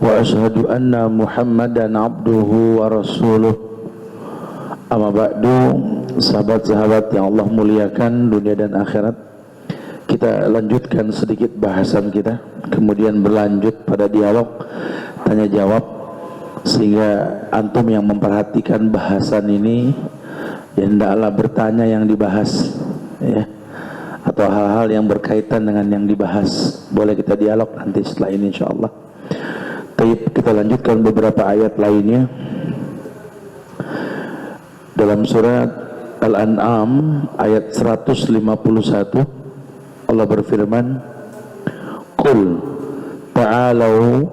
wa asyhadu anna Muhammadan abduhu wa rasuluh. Amma ba'du, sahabat-sahabat yang Allah muliakan dunia dan akhirat. Kita lanjutkan sedikit bahasan kita, kemudian berlanjut pada dialog tanya jawab, sehingga antum yang memperhatikan bahasan ini ya hendaklah bertanya yang dibahas ya, atau hal-hal yang berkaitan dengan yang dibahas. Boleh kita dialog nanti setelah ini insyaallah. Tapi kita lanjutkan beberapa ayat lainnya. Dalam surat Al-An'am ayat 151 Allah berfirman, qul ta'alau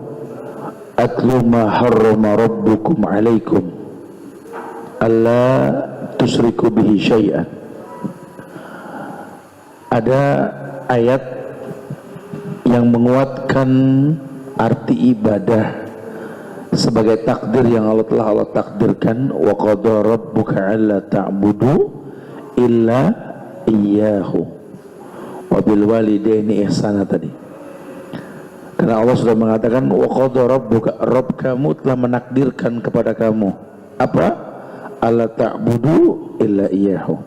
atlu ma harrama rabbukum alaikum alla tusyriku bihi syai'an. Ada ayat yang menguatkan arti ibadah sebagai takdir yang Allah takdirkan, wa qada rabbuka alla ta'budu illa iyyahu wa bil walidaini ihsana tadi. Karena Allah sudah mengatakan wa qada rabbuka, Rabb kamu telah menakdirkan kepada kamu apa? Alla ta'budu illa iyyahu,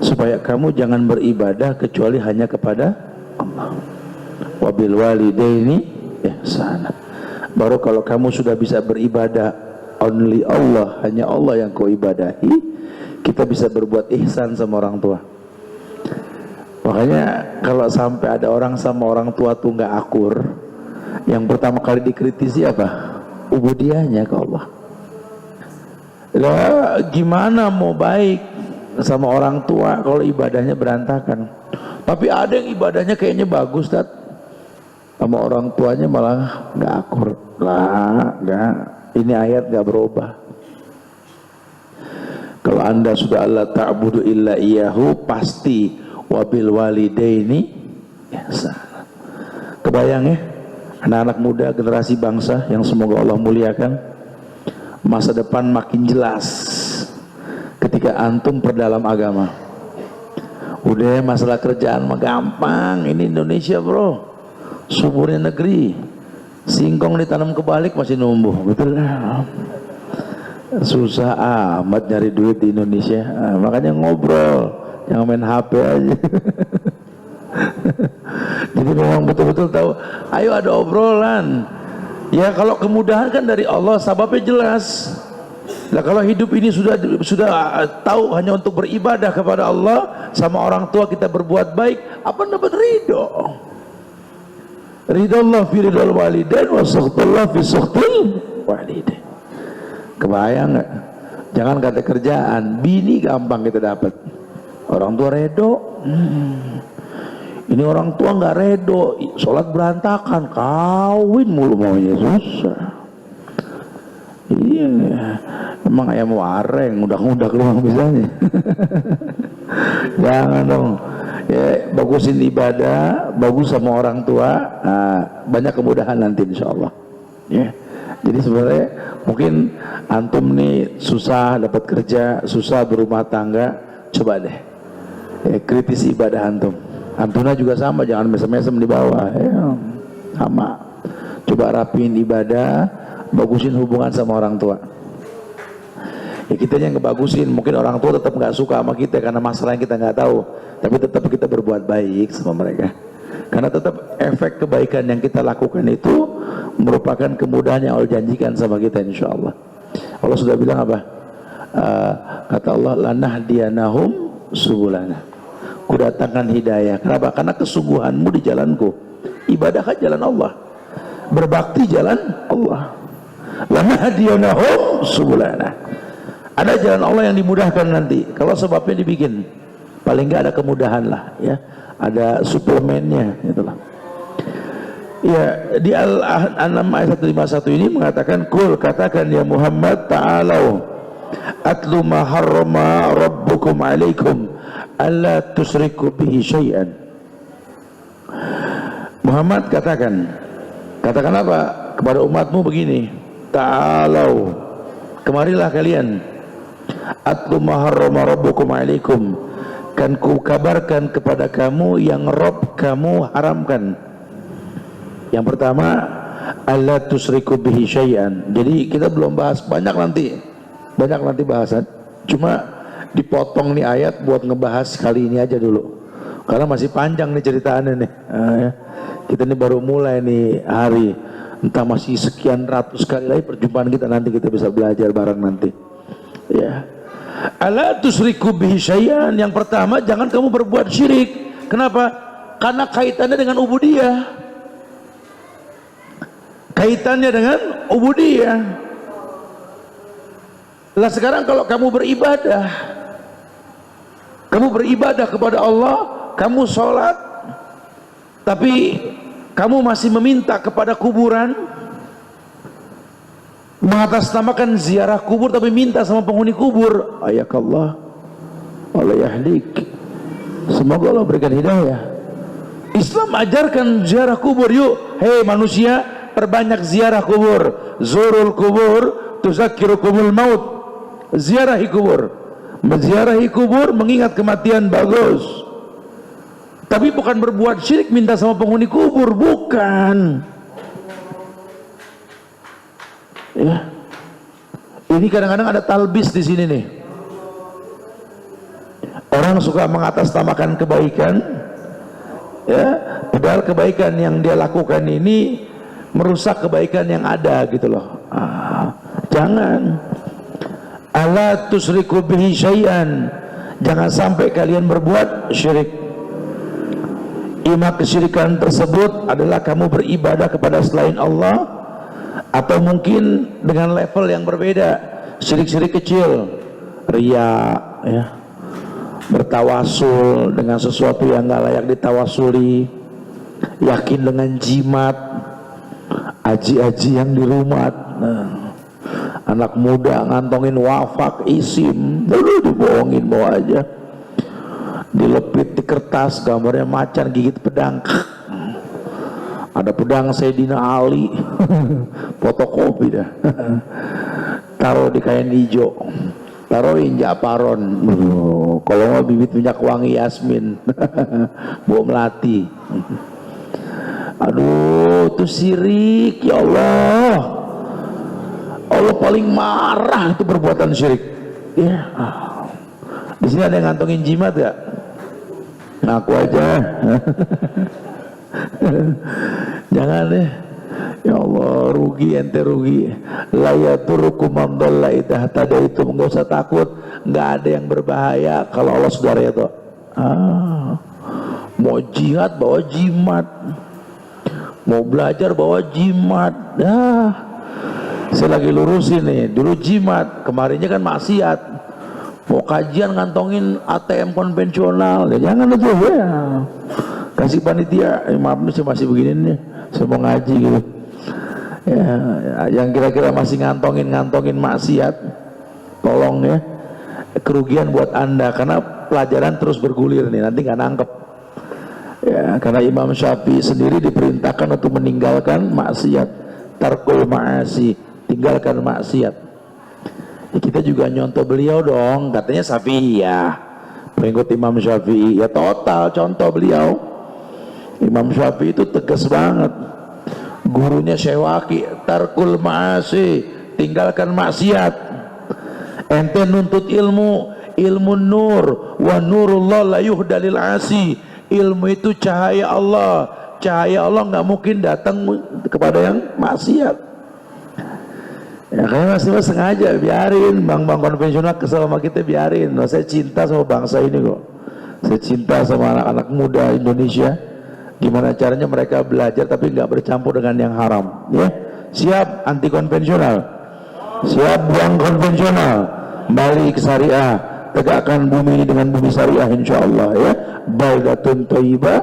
supaya kamu jangan beribadah kecuali hanya kepada Allah. Wa bil walidaini ihsana. Baru kalau kamu sudah bisa beribadah only Allah, hanya Allah yang kau ibadahi, kita bisa berbuat ihsan sama orang tua. Makanya kalau sampai ada orang sama orang tua tuh nggak akur, yang pertama kali dikritisi apa? Ubudiyahnya ke Allah. Lah gimana mau baik sama orang tua kalau ibadahnya berantakan? Tapi ada yang ibadahnya kayaknya bagus, Tat, sama orang tuanya malah nggak akur. Lah, nggak. Ini ayat nggak berubah. Kalau anda sudah Allah ta'budu illa iyyahu, pasti wabil walidaini ihsan. Kebayang ya, anak-anak muda generasi bangsa yang semoga Allah muliakan, masa depan makin jelas ketika antum perdalam agama. Udah masalah kerjaan mah gampang, ini Indonesia bro, suburnya negeri, singkong ditanam kebalik masih numbuh, betul lah. Susah amat nyari duit di Indonesia. Makanya ngobrol, jangan main HP aja. Jadi memang betul-betul tahu, ayo ada obrolan. Ya kalau kemudahan kan dari Allah, sababnya jelas. Nah kalau hidup ini sudah tahu hanya untuk beribadah kepada Allah, sama orang tua kita berbuat baik, apa dapat ridho? Ridho Allah fi ridhol walidain wa sakhtullah fi sakhtil walidain. Kebayang nggak? Jangan kata kerjaan, bini gampang kita dapat. Orang tua redo. Ini orang tua nggak redo, sholat berantakan, kawin mulu maunya, susah. Iya, emang ayam wareng, udah doang misalnya. Jangan dong. Ya, bagusin ibadah, bagus sama orang tua, banyak kemudahan nanti insya Allah. Ya. Jadi sebenarnya mungkin antum nih susah dapat kerja, susah berumah tangga, coba deh kritisi ibadah antum. Antuna juga sama, jangan mesem-mesem di bawah, ya. Sama. Coba rapiin ibadah, bagusin hubungan sama orang tua. Ya kita yang ngebagusin, mungkin orang tua tetap nggak suka sama kita karena masalah yang kita nggak tahu, tapi tetap kita berbuat baik sama mereka. Karena tetap efek kebaikan yang kita lakukan itu merupakan kemudahan yang Allah janjikan sama kita insya Allah. Allah sudah bilang apa? Kata Allah, lanahdiyanahum subulana. Kudatangkan hidayah. Kenapa? Karena kesungguhanmu di jalanku. Ibadah kan jalan Allah, berbakti jalan Allah. Lanahdiyanahum subulana. Ada jalan Allah yang dimudahkan nanti. Kalau sebabnya dibikin, paling nggak ada kemudahan lah, ya. Ada suplemennya, itulah. Ya, di Al-An'am ayat 151 ini mengatakan, Kul, katakan ya Muhammad, ta'alau atlu ma harrama rabbukum alaikum alla tusriku bihi syai'an. Muhammad katakan apa kepada umatmu begini, ta'alau, kemarilah kalian, atlu ma harrama rabbukum alaikum, kan ku kabarkan kepada kamu yang Rabb kamu haramkan. Yang pertama, alla tusriku bihi syai'an. Jadi kita belum bahas, banyak nanti bahasan. Cuma dipotong nih ayat buat ngebahas kali ini aja dulu. Karena masih panjang nih ceritaannya nih. Kita ini baru mulai nih hari. Entah masih sekian ratus kali lagi perjumpaan kita, nanti kita bisa belajar bareng nanti. Ya. Alla tusriku bihi syai'an. Yang pertama, jangan kamu berbuat syirik. Kenapa? Karena kaitannya dengan ubudiyah. Kaitannya dengan ubudiyah. Lah sekarang kalau kamu beribadah kepada Allah, kamu sholat, tapi kamu masih meminta kepada kuburan, mengatasnamakan ziarah kubur tapi minta sama penghuni kubur, ayakallah Allah yahdik, semoga Allah berikan hidayah. Islam ajarkan ziarah kubur. Yuk, hei manusia, perbanyak ziarah kubur. Zurul kubur tuzakkirukumul maut. Ziarahi kubur. Menziarahi kubur mengingat kematian, bagus. Tapi bukan berbuat syirik minta sama penghuni kubur, bukan. Ya. Ini kadang-kadang ada talbis di sini nih. Orang suka mengatasnamakan kebaikan, ya, padahal kebaikan yang dia lakukan ini merusak kebaikan yang ada gitu loh. Jangan. Ala tusriku bihi syai'an. Jangan sampai kalian berbuat syirik. Ima kesyirikan tersebut adalah kamu beribadah kepada selain Allah, atau mungkin dengan level yang berbeda. Syirik-syirik kecil, riya, ya, bertawasul dengan sesuatu yang gak layak ditawasuli, yakin dengan jimat, aji-aji yang di rumah. Anak muda ngantongin wafak isim, dulu dibohongin bawa aja, dilepit di kertas gambarnya macan gigit pedang. Ada pedang Sayyidina Ali, fotokopi dah. Taruh di kain hijau, taruhin Ja'faron, kalau mau bibit minyak wangi Yasmin, bawa melati. Aduh, itu syirik, ya Allah. Allah paling marah itu perbuatan syirik. Ya. Di sini ada yang ngantongin jimat gak? Ngaku aja. Jangan deh. Ya Allah, rugi ente rugi. La yadurukum man dhalla idza hadaitum. Enggak usah takut, enggak ada yang berbahaya kalau Allah sudah redha. Mau jihad bawa jimat, mau belajar bawa jimat. Saya lagi lurusin nih, dulu jimat, kemarinnya kan maksiat. Mau kajian ngantongin ATM konvensional, ya jangan aja ya. Kasih panitia, maaf nih saya masih begini nih, saya mau ngaji gitu. Ya, yang kira-kira masih ngantongin maksiat, tolong ya, kerugian buat Anda karena pelajaran terus bergulir nih, nanti nggak nangkep. Ya, karena Imam Syafi'i sendiri diperintahkan untuk meninggalkan maksiat, tarkul ma'asi, tinggalkan maksiat. Ya, kita juga nyontoh beliau dong, katanya Syafi'i ya, pengikut Imam Syafi'i, ya total contoh beliau. Imam Syafi'i itu tegas banget. Gurunya Syewaki, tarkul ma'asi, tinggalkan maksiat. Ente nuntut ilmu, ilmu nur, wa nurullah la yuhdalil asi. Ilmu itu cahaya Allah, cahaya Allah nggak mungkin datang kepada yang maksiat. Ya kayaknya masih sengaja biarin bank-bank konvensional kesel sama kita, biarin. Nah, saya cinta sama bangsa ini kok. Saya cinta sama anak-anak muda Indonesia. Gimana caranya mereka belajar tapi nggak bercampur dengan yang haram, ya. Siap anti konvensional, siap buang konvensional, balik ke syariah, tegakkan bumi ini dengan bumi syariah insyaallah ya. Baldatun thayyibah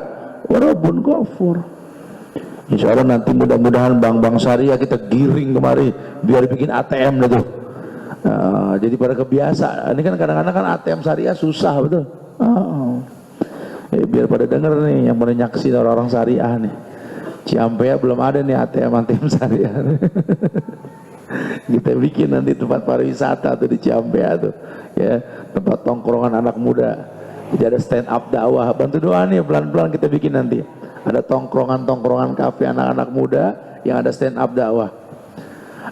wa rabbun ghafur. Insyaallah nanti mudah-mudahan bank-bank syariah kita giring kemari biar bikin ATM dah tuh. Jadi pada kebiasa. Ini kan kadang-kadang kan ATM syariah susah betul. Biar pada denger nih yang mau nyaksiin orang-orang syariah nih. Ciampea belum ada nih ATM syariah. Kita bikin nanti tempat pariwisata tuh di Ciampea tuh, ya, tempat tongkrongan anak muda. Jadi ada stand up dakwah. Bantu doa nih, pelan-pelan kita bikin nanti. Ada tongkrongan kafe anak-anak muda yang ada stand up dakwah.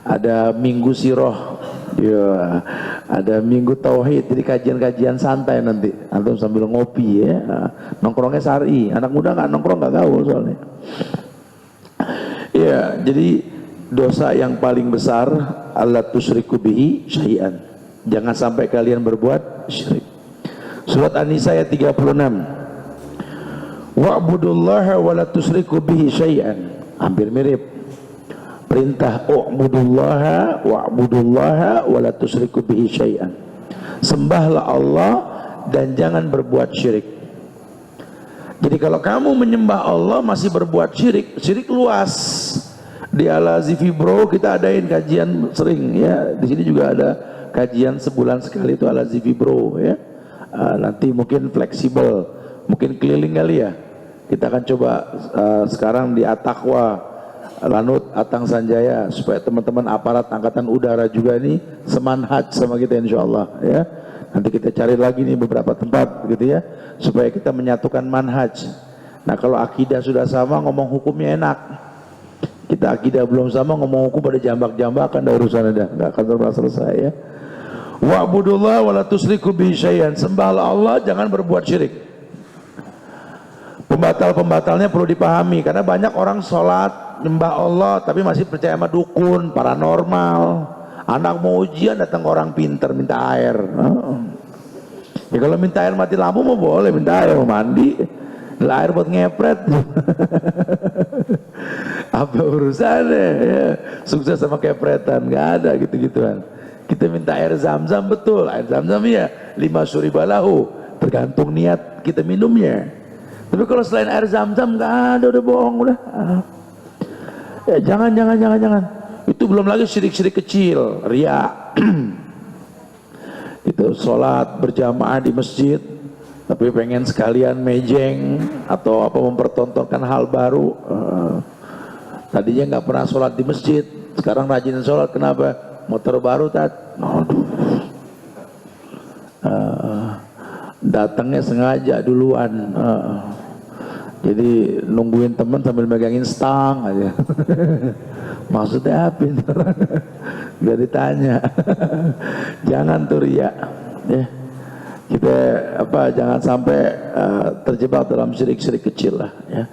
Ada minggu siroh, ya, ada minggu tauhid, jadi kajian-kajian santai nanti. Antum sambil ngopi ya, nongkrongnya syar'i. Anak muda nggak nongkrong nggak gaul soalnya. Ya, jadi dosa yang paling besar alla tusyriku bihi syai'an. Jangan sampai kalian berbuat syirik. Surat An-Nisa ayat 36. Wa'budullaha wa la tusyriku bihi syai'an. Hampir mirip. Perintah u'budullaha wa'budullaha wa la tusyriku bihi syai'an. Sembahlah Allah dan jangan berbuat syirik. Jadi kalau kamu menyembah Allah masih berbuat syirik, syirik luas. Di Al-Azifi Bro kita adain kajian sering ya. Di sini juga ada kajian sebulan sekali itu Al-Azifi Bro ya. Nanti mungkin fleksibel, mungkin keliling kali ya. Kita akan coba sekarang di At-Taqwa Lanut Atang Sanjaya supaya teman-teman aparat angkatan udara juga ini semanhaj sama kita insyaallah ya. Nanti kita cari lagi nih beberapa tempat gitu ya supaya kita menyatukan manhaj. Nah kalau akidah sudah sama ngomong hukumnya enak. Kita akidah belum sama ngomong hukum pada jambak-jambakan dah urusan ada, nggak akan pernah selesai ya. Wa'budullah wa la tusyriku bihi syai'an. Sembahlah Allah, jangan berbuat syirik. Pembatal-pembatalnya perlu dipahami karena banyak orang sholat nyembah Allah tapi masih percaya sama dukun, paranormal. Anak mau ujian datang orang pinter minta air. Ya kalau minta air mati lampu mau boleh, minta air mau mandi, air buat ngepret. Apa urusannya ya? Sukses sama kepretan nggak ada gitu-gituan. Kita minta air zam-zam, betul air zam-zam ya 5 syuribalahu tergantung niat kita minumnya. Tapi kalau selain air zam-zam nggak ada, udah bohong udah. Ya jangan. Itu belum lagi syirik-syirik kecil, riya. Itu sholat berjamaah di masjid, tapi pengen sekalian mejeng atau apa mempertontonkan hal baru. Tadinya nggak pernah sholat di masjid, sekarang rajin sholat. Kenapa? Motor baru datangnya sengaja duluan. Jadi nungguin temen sambil megangin stang aja. Maksudnya apa itu? Biar ditanya. Jangan tuh riya, ya. Kita jangan sampai terjebak dalam syirik-syirik kecil lah, ya.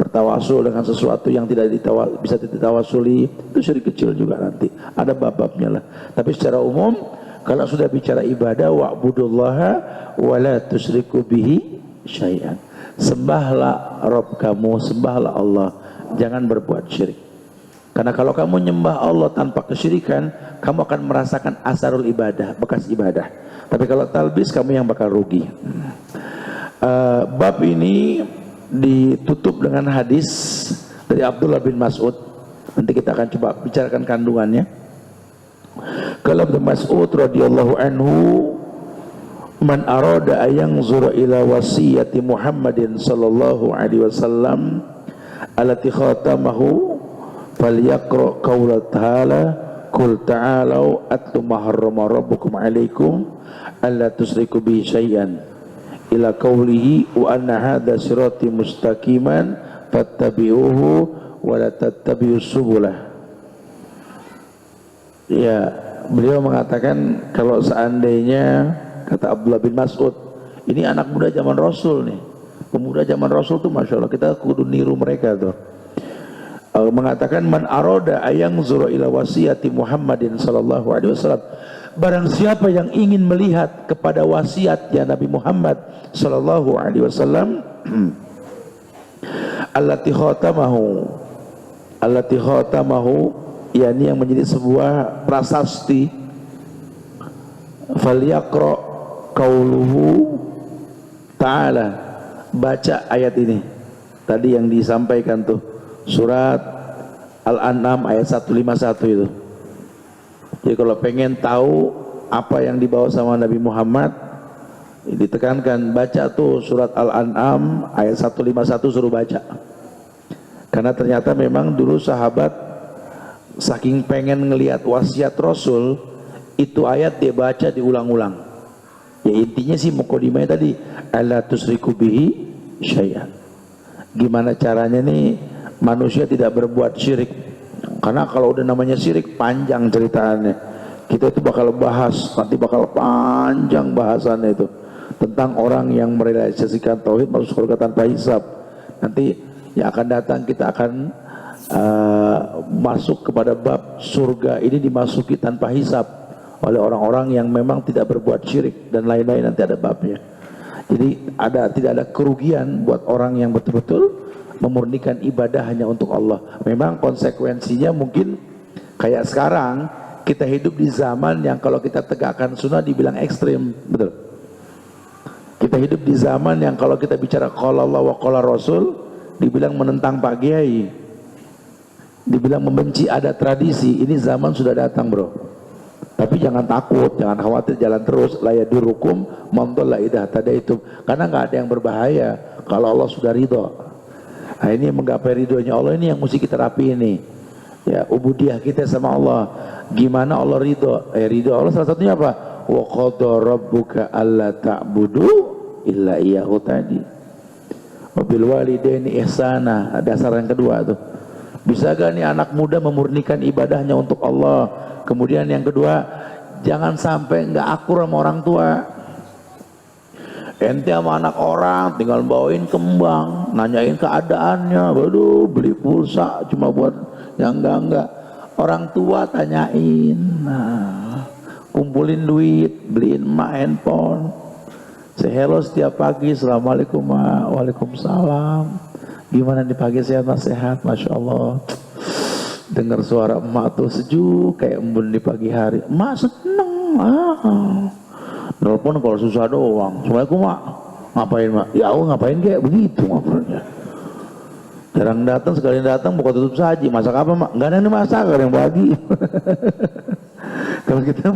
Bertawasul dengan sesuatu yang tidak bisa ditawasuli itu syirik kecil juga nanti. Ada bab-babnya lah. Tapi secara umum kalau sudah bicara ibadah, wa'budullaha wa la tusyriku bihi syai'an. Sembahlah Rabb kamu, sembahlah Allah, jangan berbuat syirik. Karena kalau kamu nyembah Allah tanpa kesyirikan, kamu akan merasakan asarul ibadah, bekas ibadah. Tapi kalau talbis, kamu yang bakal rugi. Bab ini ditutup dengan hadis dari Abdullah bin Mas'ud. Nanti kita akan coba bicarakan kandungannya. Kalau Ibnu Mas'ud radhiyallahu anhu, man arada ayang zura ila wasiyati Muhammadin sallallahu alaihi wasallam allati khatamahu falyaqra qaula ta'ala qul ta'alu atlu ma harrama rabbukum alaikum alla tusyriku bi syai'an ila qawlihi wa anna hadha sirati mustaqiman fattabi'uhu wa la tattabi'us subulah. Ya, beliau mengatakan kalau seandainya, kata Abdullah bin Mas'ud, ini anak muda zaman Rasul nih, pemuda zaman Rasul tuh Masya Allah, kita kudu niru mereka tuh. Mengatakan man aroda ayang zura ila wasiyati Muhammadin sallallahu alaihi wasallam, barang siapa yang ingin melihat kepada wasiatnya Nabi Muhammad sallallahu alaihi wasallam, allati khatamahu, yakni yang menjadi sebuah prasasti, falyaqra qauluhu ta'ala, baca ayat ini tadi yang disampaikan tuh, surat Al-An'am ayat 151 itu. Jadi kalau pengen tahu apa yang dibawa sama Nabi Muhammad, ditekankan baca tuh surat Al-An'am ayat 151, suruh baca. Karena ternyata memang dulu sahabat saking pengen ngelihat wasiat Rasul, itu ayat dia baca diulang-ulang. Ya intinya sih mukadimahnya tadi, alla tusyriku bihi syai'an. Gimana caranya nih manusia tidak berbuat syirik? Karena kalau udah namanya syirik panjang ceritanya. Kita itu bakal bahas, nanti bakal panjang bahasannya itu tentang orang yang merealisasikan tauhid masuk surga tanpa hisab. Nanti yang akan datang kita akan masuk kepada bab surga ini dimasuki tanpa hisab oleh orang-orang yang memang tidak berbuat syirik dan lain-lain, nanti ada babnya. Jadi tidak ada kerugian buat orang yang betul-betul memurnikan ibadah hanya untuk Allah. Memang konsekuensinya mungkin kayak sekarang kita hidup di zaman yang kalau kita tegakkan sunnah dibilang ekstrim, betul. Kita hidup di zaman yang kalau kita bicara qala Allah wa qala Rasul dibilang menentang Pak Kiai, dibilang membenci adat tradisi. Ini zaman sudah datang, bro. Tapi jangan takut, jangan khawatir, jalan terus. La yadurukum man dhalla idza tadaitum. Karena nggak ada yang berbahaya kalau Allah sudah ridho. Nah, ini menggapai ridhonya Allah, ini yang mesti kita rapi ini. Ya, ubudiyah kita sama Allah. Gimana Allah ridho? Ridho Allah salah satunya apa? Wa qada rabbuka alla ta'budu illa iyyahu tadi. Wa bil walidaini ihsana. Dasar yang kedua tuh. Bisa gak nih anak muda memurnikan ibadahnya untuk Allah? Kemudian yang kedua, jangan sampai nggak akur sama orang tua. Ente sama anak orang tinggal bawain kembang, nanyain keadaannya, waduh beli pulsa cuma buat yang enggak. Orang tua tanyain, nah, kumpulin duit, beliin emak handphone. Say hello setiap pagi, assalamualaikum ma, waalaikumsalam. Gimana nih pagi, sehat, masya Allah. Dengar suara emak tuh sejuk kayak embun di pagi hari. Emak seneng. Nelpon kalau susah doang. Assalamualaikum mak. Ngapain mak? Ya aku ngapain kayak begitu ngapainnya. Jarang datang, sekali datang buka tutup saji. Masak apa mak? Nggak ada yang masak, ada yang bagi. Kalau kita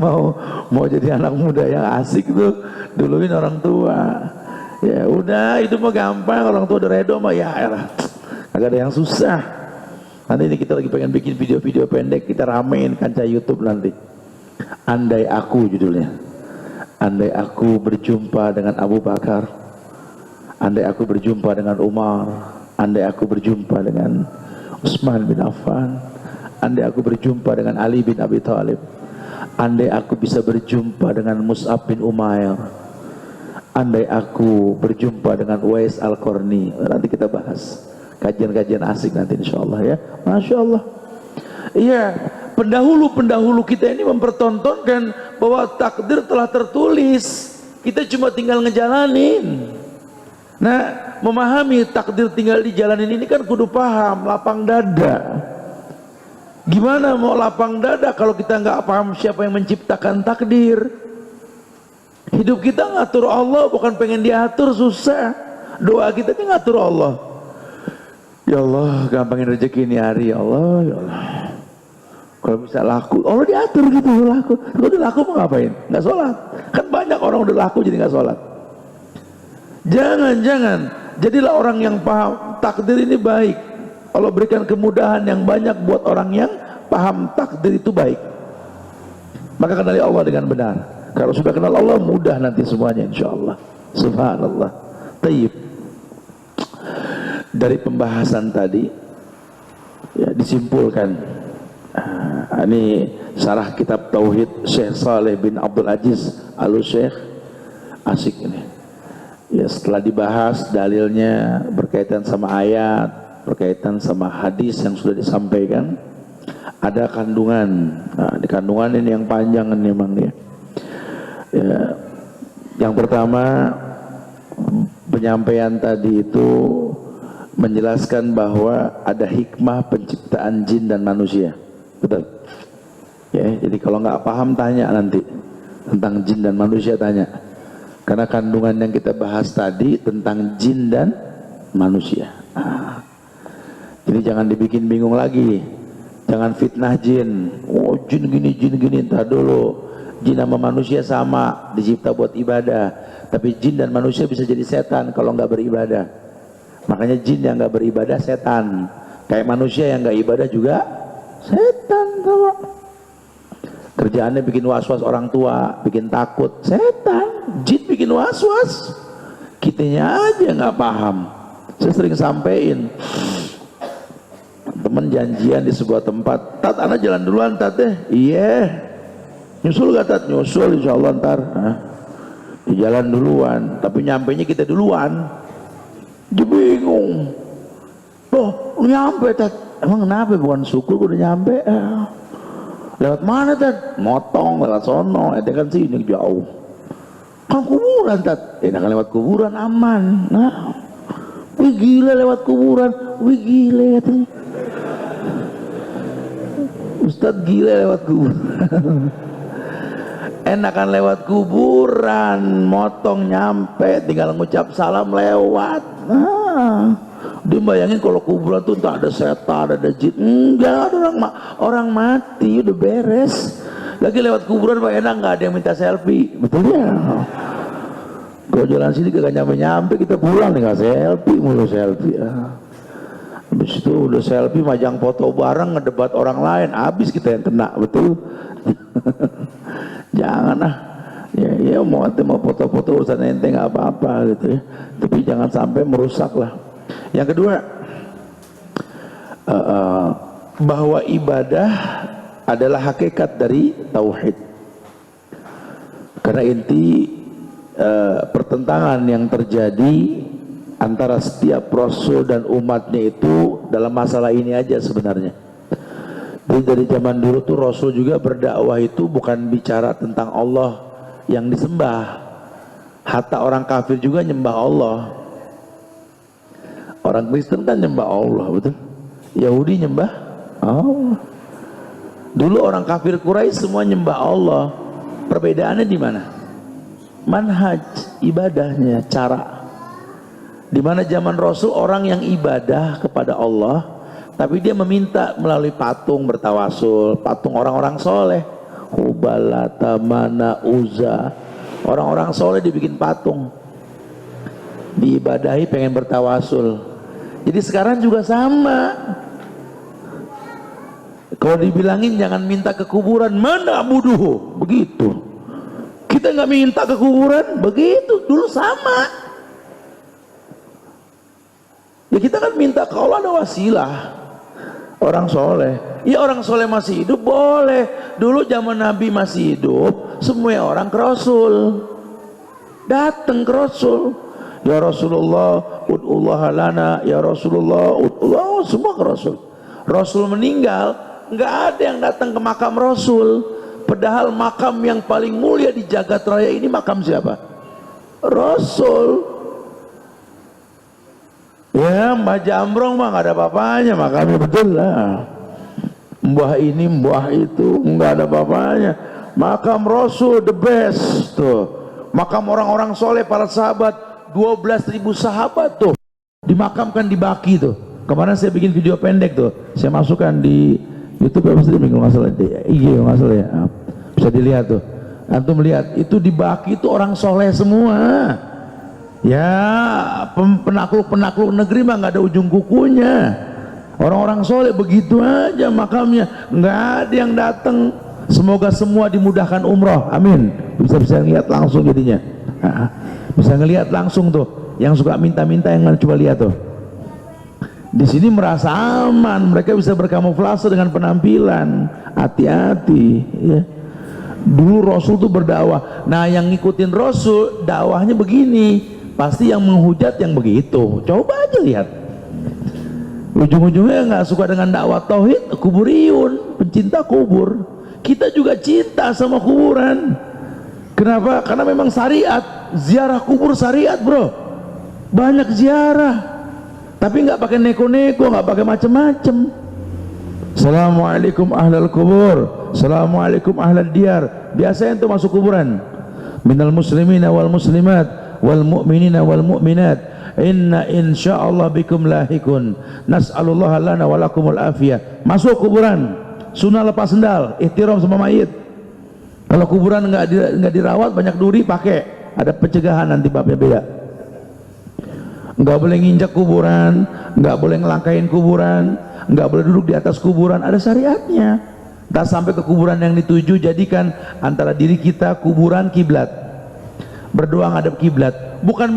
mau jadi anak muda yang asik tuh, duluin orang tua. Ya udah, itu mah gampang. Orang tua udah redo mah ya elah. Agak ada yang susah. Nanti ini kita lagi pengen bikin video-video pendek, kita ramein kancah YouTube nanti. Andai aku judulnya. Andai aku berjumpa dengan Abu Bakar, andai aku berjumpa dengan Umar, andai aku berjumpa dengan Utsman bin Affan, andai aku berjumpa dengan Ali bin Abi Thalib, andai aku bisa berjumpa dengan Mus'ab bin Umair, andai aku berjumpa dengan Uwais Al-Qarni. Nanti kita bahas kajian-kajian asik nanti insyaallah ya. Masya Allah. Iya, pendahulu-pendahulu kita ini mempertontonkan bahwa takdir telah tertulis, kita cuma tinggal ngejalanin. Nah, memahami takdir tinggal dijalanin ini kan kudu paham, lapang dada. Gimana mau lapang dada kalau kita nggak paham siapa yang menciptakan takdir? Hidup kita ngatur Allah, bukan pengen diatur, susah. Doa kita kan ngatur Allah. Ya Allah, gampangin rezeki ini hari, ya Allah, ya Allah. Kalau bisa laku, Allah diatur gitu, laku. Kalau udah laku mau ngapain? Nggak sholat. Kan banyak orang udah laku jadi nggak sholat. Jangan. Jadilah orang yang paham takdir ini baik. Allah berikan kemudahan yang banyak buat orang yang paham takdir itu baik. Maka kenali Allah dengan benar. Kalau sudah kenal Allah, mudah nanti semuanya insyaAllah. Subhanallah. Tayyib. Dari pembahasan tadi ya, disimpulkan ini syarah kitab Tauhid Syekh Saleh bin Abdul Aziz Al-Syekh, asik ini ya. Setelah dibahas dalilnya berkaitan sama ayat, berkaitan sama hadis yang sudah disampaikan, ada kandungan. Nah, di kandungan ini yang panjang ini memang dia ya. Yang pertama, penyampaian tadi itu menjelaskan bahwa ada hikmah penciptaan jin dan manusia. Betul ya, jadi kalau nggak paham tanya nanti tentang jin dan manusia, tanya, karena kandungan yang kita bahas tadi tentang jin dan manusia. Jadi jangan dibikin bingung lagi, jangan fitnah jin. Oh, jin gini, entar dulu, jin sama manusia sama, dicipta buat ibadah, tapi jin dan manusia bisa jadi setan kalau nggak beribadah. Makanya jin yang nggak beribadah setan, kayak manusia yang nggak ibadah juga setan. Tahu? Kerjaannya bikin was-was orang tua, bikin takut, setan. Jin bikin was-was, kitanya aja nggak paham. Saya sering sampein, teman janjian di sebuah tempat, tat anak jalan duluan tat deh. Iya, nyusul gak tat? Nyusul insyaallah ntar. Di jalan duluan, tapi nyampainya kita duluan. Dia bingung, loh lu nyampe tat? Emang kenapa? Bukan syukur udah nyampe. Lewat mana tat? Motong lewat sono, itu kan sini jauh. Kan kuburan tat? Enak lewat kuburan aman. Nah, wih gila lewat kuburan, wih gila katanya. Ustadz gila lewat kuburan. Enakan lewat kuburan, motong nyampe, tinggal ngucap salam lewat. Nah, dia bayangin kalau kuburan tuh entah ada setan, ada jin. Enggak, ada orang mati udah beres. Lagi lewat kuburan Pak, enak, nggak ada yang minta selfie, betul ya? Kalau jalan sini kagak nyampe-nyampe, kita pulang nih nggak selfie, mulu selfie. Habis itu udah selfie, majang foto bareng, ngedebat orang lain, habis kita yang kena, betul? Jangan lah. Ya mau foto-foto urusan ente nggak apa-apa gitu ya. Tapi jangan sampai merusak lah. Yang kedua, bahwa ibadah adalah hakikat dari tauhid. Karena inti pertentangan yang terjadi antara setiap rasul dan umatnya itu dalam masalah ini aja sebenarnya. Jadi dari zaman dulu tuh rasul juga berdakwah itu bukan bicara tentang Allah yang disembah. Hatta orang kafir juga nyembah Allah. Orang Kristen kan nyembah Allah, betul? Yahudi nyembah Allah. Dulu orang kafir Quraisy semua nyembah Allah. Perbedaannya di mana? Manhaj ibadahnya, cara. Di mana zaman Rasul orang yang ibadah kepada Allah, tapi dia meminta melalui patung, bertawasul, patung orang-orang soleh, Hubal, Lata, Mana, Uzza, orang-orang soleh dibikin patung, diibadahi, pengen bertawasul. Jadi sekarang juga sama. Kalau dibilangin jangan minta ke kuburan, mana buduh, begitu. Kita nggak minta ke kuburan, begitu. Dulu sama. Ya kita kan minta, kalau ada wasilah, Orang soleh. Ya orang soleh masih hidup boleh. Dulu zaman Nabi masih hidup, semua orang ke Rasul. Datang ke Rasul. Ya Rasulullah, ud'ullah lana. Ya Rasulullah, ud'ullah. Semua ke Rasul. Rasul meninggal, nggak ada yang datang ke makam Rasul. Padahal makam yang paling mulia di jagat raya ini makam siapa? Rasul. Ya Mbah Jambrong mah nggak ada apa-apanya, makamnya betul lah. Mbah ini, mbah itu nggak ada apa-apanya. Makam Rasul the best tuh. Makam orang-orang soleh, para sahabat, 12.000 sahabat tuh dimakamkan di Baki tuh. Kemarin saya bikin video pendek tuh, saya masukkan di YouTube apa streaming kalau nggak salah, di IG kalau nggak salah ya, bisa dilihat tuh. Antum lihat itu di Baki itu orang soleh semua. Ya penakluk-penakluk negeri mah nggak ada ujung kukunya. Orang-orang soleh begitu aja makamnya, nggak ada yang datang. Semoga semua dimudahkan umroh, amin. Bisa ngeliat langsung jadinya, bisa ngeliat langsung tuh. Yang suka minta-minta yang mana coba lihat tuh. Di sini merasa aman, mereka bisa berkamuflase dengan penampilan. Hati-hati ya. Dulu Rasul tuh berdakwah. Nah yang ngikutin Rasul dakwahnya begini, pasti yang menghujat yang begitu. Coba aja lihat. Ujung-ujungnya nggak suka dengan dakwah tauhid, kuburiyun, pencinta kubur. Kita juga cinta sama kuburan. Kenapa? Karena memang syariat, ziarah kubur syariat bro. Banyak ziarah, tapi nggak pakai neko-neko, nggak pakai macem-macem. Assalamualaikum ahlal kubur, assalamualaikum ahlal diyar. Biasanya itu masuk kuburan. Minal muslimina wal muslimat wal mu'minina wal mu'minat, inna insyaallah bikum lahikun, nas'alullah lana walakumul afiyah. Masuk kuburan, sunnah lepas sendal, ihtiram sama mayit. Kalau kuburan nggak dirawat, banyak duri, pakai, ada pencegahan, nanti babnya beda. Nggak boleh nginjak kuburan, nggak boleh ngelangkain kuburan, nggak boleh duduk di atas kuburan, ada syariatnya. Tak sampai ke kuburan yang dituju, jadikan antara diri kita kuburan kiblat. Berdoa ngadep kiblat, bukan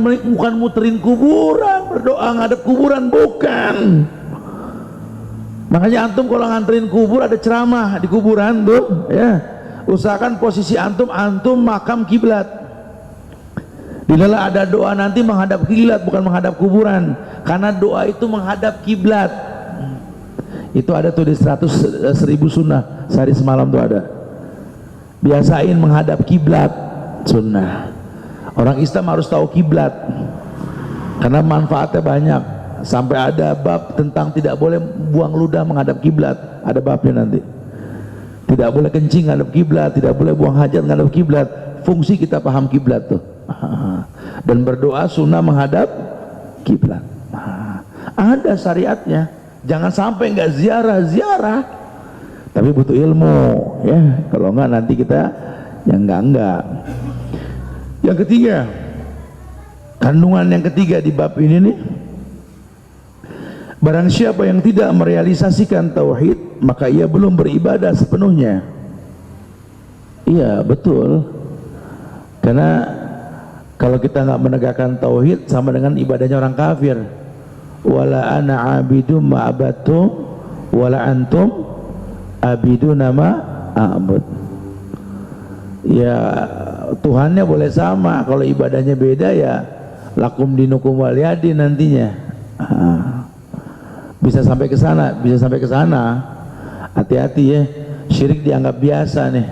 muterin kuburan, berdoa ngadep kuburan, bukan. Makanya antum kalau nganterin kubur ada ceramah di kuburan tuh, ya. Usahakan posisi antum makam kiblat. Di dalam ada doa nanti menghadap kiblat, bukan menghadap kuburan, karena doa itu menghadap kiblat. Itu ada tuh di 100.000 sunnah sehari semalam tuh ada. Biasain menghadap kiblat, sunnah. Orang Islam harus tahu kiblat karena manfaatnya banyak. Sampai ada bab tentang tidak boleh buang ludah menghadap kiblat, ada babnya nanti. Tidak boleh kencing menghadap kiblat, tidak boleh buang hajat menghadap kiblat. Fungsi kita paham kiblat tuh. Dan berdoa sunnah menghadap kiblat. Ada syariatnya. Jangan sampai nggak ziarah, tapi butuh ilmu ya. Kalau nggak nanti kita yang enggak. Yang ketiga, kandungan yang ketiga di bab ini nih, barang siapa yang tidak merealisasikan tauhid, maka ia belum beribadah sepenuhnya. Iya betul, karena kalau kita nggak menegakkan tauhid sama dengan ibadahnya orang kafir. Wala ana abidum ma'abatum wala antum abiduna ma'abud. Ya Tuhannya boleh sama, kalau ibadahnya beda ya lakum dinukum waliyadi nantinya. Bisa sampai ke sana, bisa sampai ke sana. Hati-hati ya, syirik dianggap biasa nih.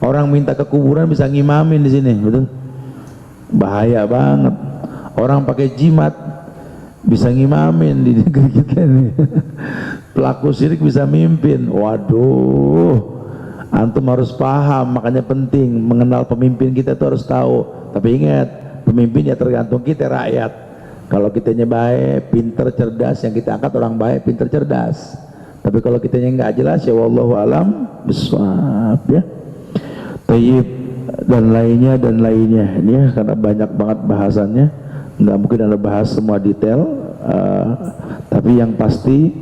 Orang minta ke kuburan bisa ngimamin di sini, betul? Bahaya banget. Orang pakai jimat bisa ngimamin di negeri kita nih. Pelaku syirik bisa mimpin. Waduh, antum harus paham, makanya penting mengenal pemimpin kita tuh harus tahu. Tapi ingat, pemimpin ya tergantung kita rakyat. Kalau kitanya baik, pinter, cerdas, yang kita angkat orang baik, pinter, cerdas. Tapi kalau kitanya nggak jelas, ya wallahu alam bisawab ya. Tayyib dan lainnya ini ya, karena banyak banget bahasannya, nggak mungkin anda bahas semua detail, tapi yang pasti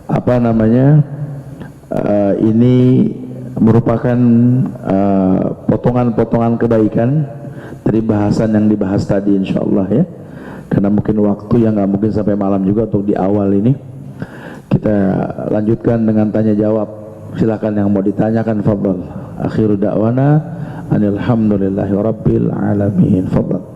apa namanya, ini merupakan potongan-potongan kebaikan dari bahasan yang dibahas tadi insyaallah ya, karena mungkin waktu yang nggak mungkin sampai malam juga untuk di awal ini. Kita lanjutkan dengan tanya jawab. Silakan yang mau ditanyakan, fadhal. Akhiru da'wana anil hamdulillahi rabbil alamin. Fadhal.